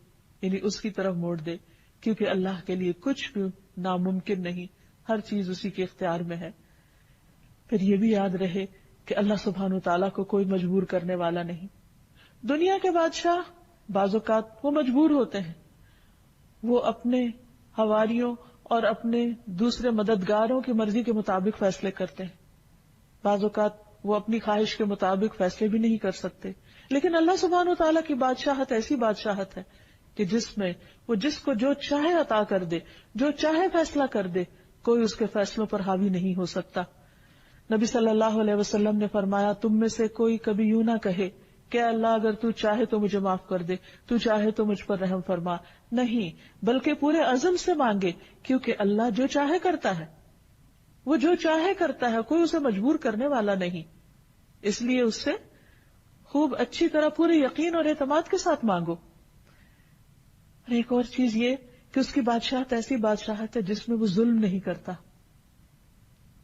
یعنی اس کی طرف موڑ دے، کیونکہ اللہ کے لیے کچھ بھی ناممکن نہیں، ہر چیز اسی کے اختیار میں ہے۔ پھر یہ بھی یاد رہے کہ اللہ سبحانہ وتعالیٰ کو کوئی مجبور کرنے والا نہیں۔ دنیا کے بادشاہ بعض اوقات وہ مجبور ہوتے ہیں، وہ اپنے حواریوں اور اپنے دوسرے مددگاروں کی مرضی کے مطابق فیصلے کرتے ہیں، بعض اوقات وہ اپنی خواہش کے مطابق فیصلے بھی نہیں کر سکتے، لیکن اللہ سبحانہ وتعالیٰ کی بادشاہت ایسی بادشاہت ہے کہ جس میں وہ جس کو جو چاہے عطا کر دے، جو چاہے فیصلہ کر دے، کوئی اس کے فیصلوں پر حاوی نہیں ہو سکتا۔ نبی صلی اللہ علیہ وسلم نے فرمایا تم میں سے کوئی کبھی یوں نہ کہے کہ اللہ اگر تو چاہے تو مجھے معاف کر دے، تو چاہے تو مجھ پر رحم فرما، نہیں بلکہ پورے عزم سے مانگے، کیونکہ اللہ جو چاہے کرتا ہے، وہ جو چاہے کرتا ہے، کوئی اسے مجبور کرنے والا نہیں، اس لیے اس سے خوب اچھی طرح پورے یقین اور اعتماد کے ساتھ مانگو۔ اور ایک اور چیز یہ کہ اس کی بادشاہت ایسی بادشاہت ہے جس میں وہ ظلم نہیں کرتا۔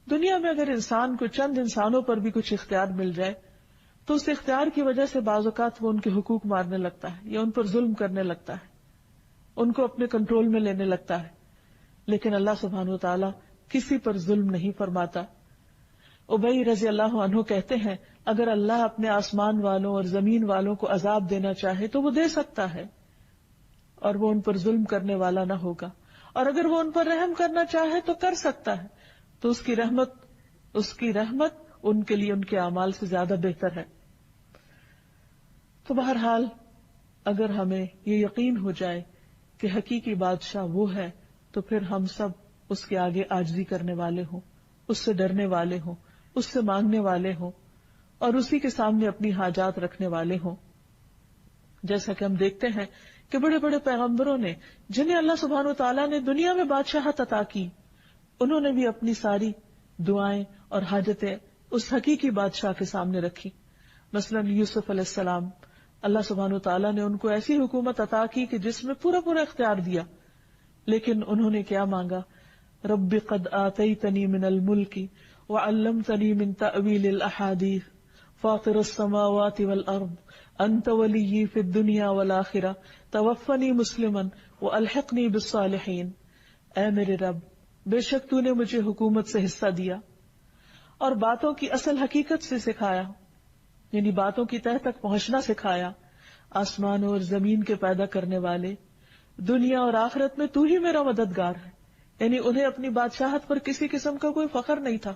دنیا میں اگر انسان کو چند انسانوں پر بھی کچھ اختیار مل جائے تو اس اختیار کی وجہ سے بعض اوقات وہ ان کے حقوق مارنے لگتا ہے یا ان پر ظلم کرنے لگتا ہے، ان کو اپنے کنٹرول میں لینے لگتا ہے، لیکن اللہ سبحانہ وتعالیٰ کسی پر ظلم نہیں فرماتا۔ ابی رضی اللہ عنہ کہتے ہیں اگر اللہ اپنے آسمان والوں اور زمین والوں کو عذاب دینا چاہے تو وہ دے سکتا ہے اور وہ ان پر ظلم کرنے والا نہ ہوگا، اور اگر وہ ان پر رحم کرنا چاہے تو کر سکتا ہے، تو اس کی رحمت ان کے لیے ان کے اعمال سے زیادہ بہتر ہے۔ تو بہرحال اگر ہمیں یہ یقین ہو جائے کہ حقیقی بادشاہ وہ ہے تو پھر ہم سب اس کے آگے عاجزی کرنے والے ہوں، اس سے ڈرنے والے ہوں، اس سے مانگنے والے ہوں اور اسی کے سامنے اپنی حاجات رکھنے والے ہوں۔ جیسا کہ ہم دیکھتے ہیں کہ بڑے بڑے پیغمبروں نے جنہیں اللہ سبحانہ وتعالیٰ نے دنیا میں بادشاہت عطا کی، انہوں نے بھی اپنی ساری دعائیں اور حاجتیں اس حقیقی بادشاہ کے سامنے رکھی۔ مثلا یوسف علیہ السلام، اللہ سبحانہ وتعالیٰ نے ان کو ایسی حکومت عطا کی کہ جس میں پورا اختیار دیا، لیکن انہوں نے کیا مانگا؟ رب قد آتیتنی من الملک وعلمتنی من تأویل الاحادیث فاطر السماوات والارض انت ولی فی الدنیا والآخرہ توفنی مسلما والحقنی بالصالحین۔ اے میرے رب، بے شک تو نے مجھے حکومت سے حصہ دیا اور باتوں کی اصل حقیقت سے سکھایا، یعنی باتوں کی تہ تک پہنچنا سکھایا۔ آسمان اور زمین کے پیدا کرنے والے، دنیا اور آخرت میں تو ہی میرا مددگار ہے، یعنی انہیں اپنی بادشاہت پر کسی قسم کا کوئی فخر نہیں تھا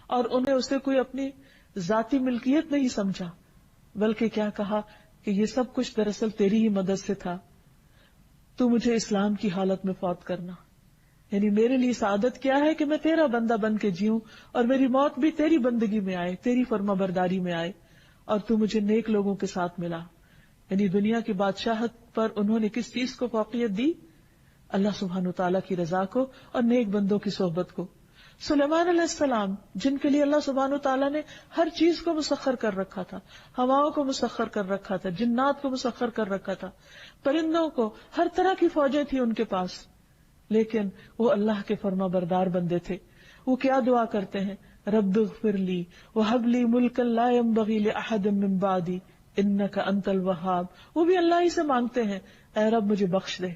اور انہیں اسے کوئی اپنی ذاتی ملکیت نہیں سمجھا، بلکہ کیا کہا کہ یہ سب کچھ دراصل تیری ہی مدد سے تھا۔ تو مجھے اسلام کی حالت میں فوت کرنا، یعنی میرے لیے سعادت کیا ہے کہ میں تیرا بندہ بن کے جیوں اور میری موت بھی تیری بندگی میں آئے، تیری فرما برداری میں آئے، اور تو مجھے نیک لوگوں کے ساتھ ملا۔ یعنی دنیا کی بادشاہت پر انہوں نے کس چیز کو فوقیت دی؟ اللہ سبحانہ وتعالیٰ کی رضا کو اور نیک بندوں کی صحبت کو۔ سلیمان علیہ السلام، جن کے لیے اللہ سبحانہ وتعالیٰ نے ہر چیز کو مسخر کر رکھا تھا، ہواؤں کو مسخر کر رکھا تھا، جنات کو مسخر کر رکھا تھا، پرندوں کو، ہر طرح کی فوجیں تھیں ان کے پاس، لیکن وہ اللہ کے فرما بردار بندے تھے۔ وہ کیا دعا کرتے ہیں؟ رب اغفر لی وہب لی ملکا لا ينبغی لأحد من بعدی انک انت الوہاب۔ وہ بھی اللہ ہی سے مانگتے ہیں، اے رب مجھے بخش دے۔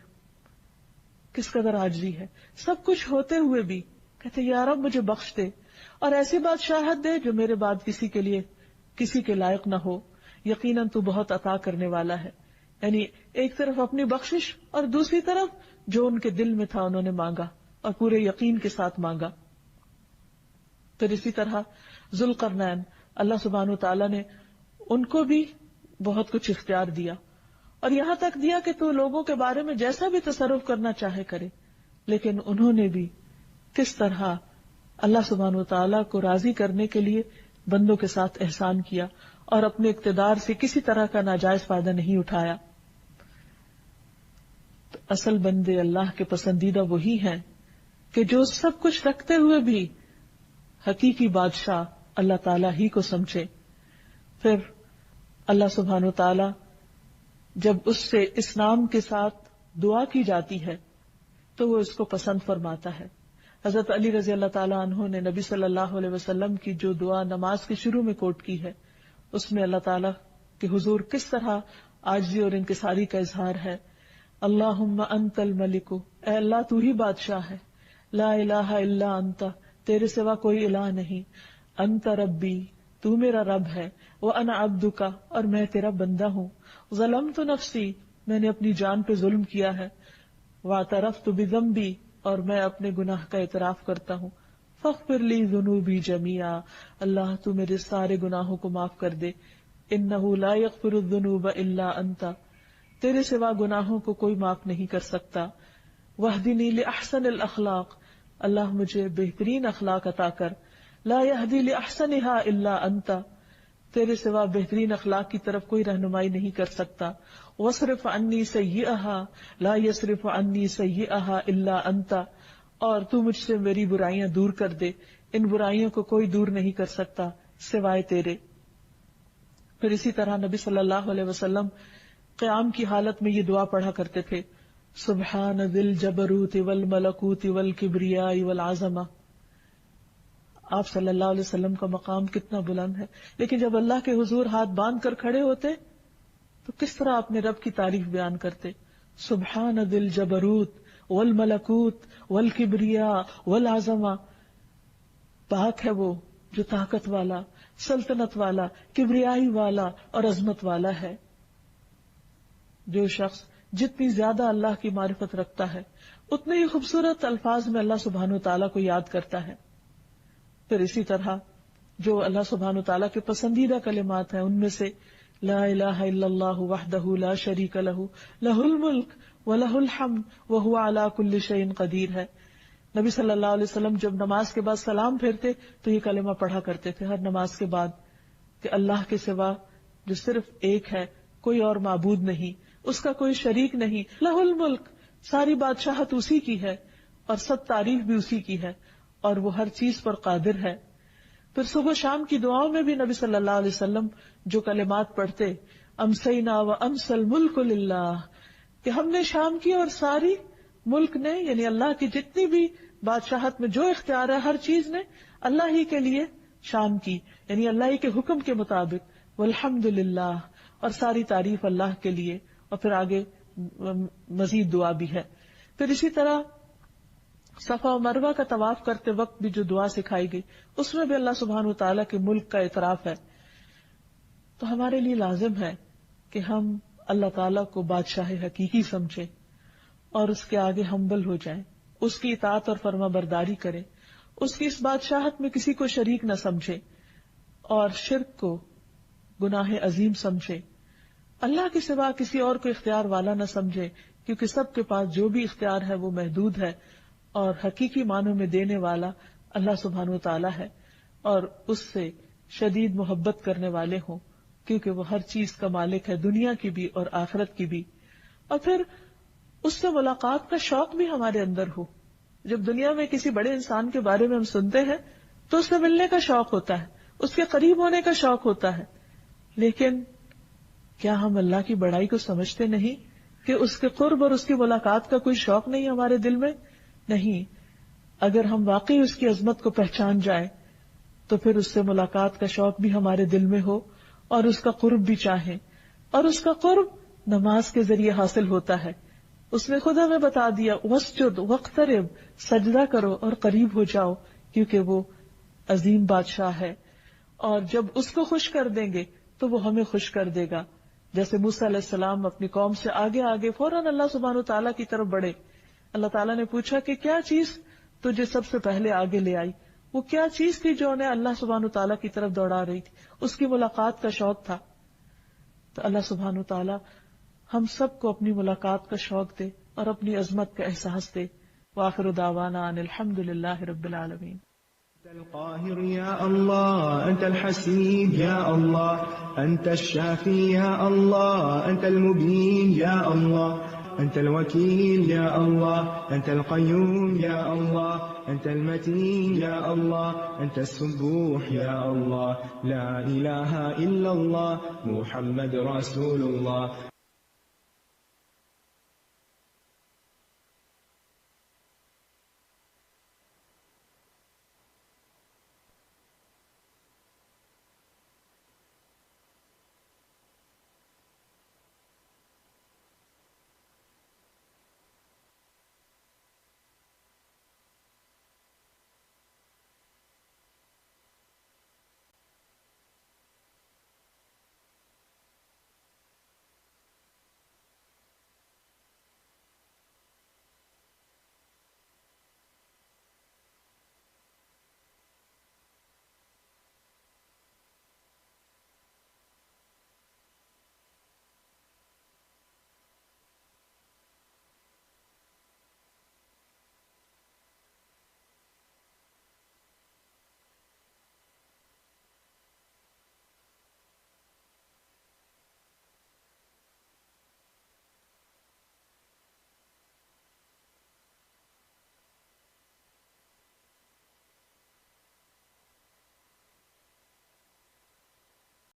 کس قدر عاجزی ہے، سب کچھ ہوتے ہوئے بھی کہتے یا رب مجھے بخش دے، اور ایسی بادشاہت دے جو میرے بعد کسی کے لائق نہ ہو، یقیناً تو بہت عطا کرنے والا ہے۔ یعنی ایک طرف اپنی بخشش اور دوسری طرف جو ان کے دل میں تھا انہوں نے مانگا اور پورے یقین کے ساتھ مانگا۔ پھر اسی طرح ذوالقرنین، اللہ سبحانہ وتعالیٰ نے ان کو بھی بہت کچھ اختیار دیا، اور یہاں تک دیا کہ تو لوگوں کے بارے میں جیسا بھی تصرف کرنا چاہے کرے، لیکن انہوں نے بھی کس طرح اللہ سبحانہ وتعالیٰ کو راضی کرنے کے لیے بندوں کے ساتھ احسان کیا اور اپنے اقتدار سے کسی طرح کا ناجائز فائدہ نہیں اٹھایا۔ تو اصل بندے اللہ کے پسندیدہ وہی ہیں کہ جو سب کچھ رکھتے ہوئے بھی حقیقی بادشاہ اللہ تعالیٰ ہی کو سمجھے. پھر اللہ سبحانہ وتعالی جب اس سے اس نام کے ساتھ دعا کی جاتی ہے تو وہ اس کو پسند فرماتا ہے. حضرت علی رضی اللہ تعالیٰ عنہ نے نبی صلی اللہ علیہ وسلم کی جو دعا نماز کے شروع میں کوٹ کی ہے، اس میں اللہ تعالیٰ کے حضور کس طرح عاجزی اور انکساری کا اظہار ہے. اللہم انت الملک، اے اللہ تو ہی بادشاہ ہے. لا الہ الا انت، تیرے سوا کوئی الہ نہیں. انت ربی، تو میرا رب ہے. وانا عبدک، اور میں تیرا بندہ ہوں. ظلمت نفسی، میں نے اپنی جان پہ ظلم کیا ہے. واعترفت بذنبی، اور میں اپنے گناہ کا اعتراف کرتا ہوں. فاغفر لی ذنوبی جمیعا، اللہ تو میرے سارے گناہوں کو معاف کر دے. انہ لا یغفر الذنوب الا انت، تیرے سوا گناہوں کو کوئی معاف نہیں کر سکتا. واہدنی لاحسن الاخلاق، اللہ مجھے بہترین اخلاق عطا کر. لا یہدی لاحسنھا الا انت، تیرے سوا بہترین اخلاق کی طرف کوئی رہنمائی نہیں کر سکتا. واصرف عنی سیئھا لا یصرف عنی سیئھا الا انت، اور تو مجھ سے میری برائیاں دور کر دے، ان برائیوں کو کوئی دور نہیں کر سکتا سوائے تیرے. پھر اسی طرح نبی صلی اللہ علیہ وسلم قیام کی حالت میں یہ دعا پڑھا کرتے تھے، سبحان ذی الجبروت والملکوت والکبریاء والعظمہ. آپ صلی اللہ علیہ وسلم کا مقام کتنا بلند ہے، لیکن جب اللہ کے حضور ہاتھ باندھ کر کھڑے ہوتے تو کس طرح اپنے رب کی تعریف بیان کرتے. سبحان ذی الجبروت والملکوت والکبریاء والعظمہ، پاک ہے وہ جو طاقت والا، سلطنت والا، کبریائی والا اور عظمت والا ہے. جو شخص جتنی زیادہ اللہ کی معرفت رکھتا ہے اتنے ہی خوبصورت الفاظ میں اللہ سبحانہ وتعالیٰ کو یاد کرتا ہے. پھر اسی طرح جو اللہ سبحانہ وتعالیٰ کے پسندیدہ کلمات ہیں ان میں سے لا الہ الا اللہ وحدہ لا شریک لہ لہ الملک ولہ الحمد وہو علی کل شیء قدیر ہے. نبی صلی اللہ علیہ وسلم جب نماز کے بعد سلام پھیرتے تو یہ کلمہ پڑھا کرتے تھے ہر نماز کے بعد کہ اللہ کے سوا جو صرف ایک ہے، کوئی اور معبود نہیں، اس کا کوئی شریک نہیں. لہ الملک، ساری بادشاہت اسی کی ہے اور سب تعریف بھی اسی کی ہے اور وہ ہر چیز پر قادر ہے. پھر صبح شام کی دعاؤں میں بھی نبی صلی اللہ علیہ وسلم جو کلمات پڑھتے، امسینا و امس الملک للہ، کہ ہم نے شام کی اور ساری ملک نے، یعنی اللہ کی جتنی بھی بادشاہت میں جو اختیار ہے ہر چیز نے اللہ ہی کے لیے شام کی، یعنی اللہ ہی کے حکم کے مطابق. والحمد للہ، اور ساری تعریف اللہ کے لیے. اور پھر آگے مزید دعا بھی ہے. پھر اسی طرح صفا و مروہ کا طواف کرتے وقت بھی جو دعا سکھائی گئی اس میں بھی اللہ سبحانہ وتعالیٰ کے ملک کا اعتراف ہے. تو ہمارے لیے لازم ہے کہ ہم اللہ تعالیٰ کو بادشاہ حقیقی سمجھیں اور اس کے آگے ہمبل ہو جائیں، اس کی اطاعت اور فرما برداری کریں، اس کی اس بادشاہت میں کسی کو شریک نہ سمجھیں اور شرک کو گناہ عظیم سمجھیں. اللہ کے سوا کسی اور کو اختیار والا نہ سمجھے، کیونکہ سب کے پاس جو بھی اختیار ہے وہ محدود ہے اور حقیقی معنوں میں دینے والا اللہ سبحانہ وتعالی ہے، اور اس سے شدید محبت کرنے والے ہوں کیونکہ وہ ہر چیز کا مالک ہے، دنیا کی بھی اور آخرت کی بھی. اور پھر اس سے ملاقات کا شوق بھی ہمارے اندر ہو. جب دنیا میں کسی بڑے انسان کے بارے میں ہم سنتے ہیں تو اس سے ملنے کا شوق ہوتا ہے، اس کے قریب ہونے کا شوق ہوتا ہے، لیکن کیا ہم اللہ کی بڑائی کو سمجھتے نہیں کہ اس کے قرب اور اس کی ملاقات کا کوئی شوق نہیں ہمارے دل میں؟ نہیں. اگر ہم واقعی اس کی عظمت کو پہچان جائیں تو پھر اس سے ملاقات کا شوق بھی ہمارے دل میں ہو اور اس کا قرب بھی چاہیں. اور اس کا قرب نماز کے ذریعے حاصل ہوتا ہے. اس نے خود ہمیں بتا دیا واسجد واقترب، سجدہ کرو اور قریب ہو جاؤ، کیونکہ وہ عظیم بادشاہ ہے اور جب اس کو خوش کر دیں گے تو وہ ہمیں خوش کر دے گا. جیسے موسیٰ علیہ السلام اپنی قوم سے آگے آگے فوراً اللہ سبحانہ وتعالیٰ کی طرف بڑھے. اللہ تعالیٰ نے پوچھا کہ کیا چیز تجھے سب سے پہلے آگے لے آئی؟ وہ کیا چیز تھی جو انہیں اللہ سبحانہ وتعالیٰ کی طرف دوڑا رہی تھی؟ اس کی ملاقات کا شوق تھا. تو اللہ سبحانہ وتعالیٰ ہم سب کو اپنی ملاقات کا شوق دے اور اپنی عظمت کا احساس دے. وآخر دعوانا ان الحمد للہ رب العالمین. أنت القاهر يا الله، أنت الحسيب يا الله، أنت الشافي يا الله، أنت المبين يا الله، أنت الوكيل يا الله، أنت القيوم يا الله، أنت المتين يا الله، أنت السبوح يا الله، لا إله إلا الله، محمد رسول الله.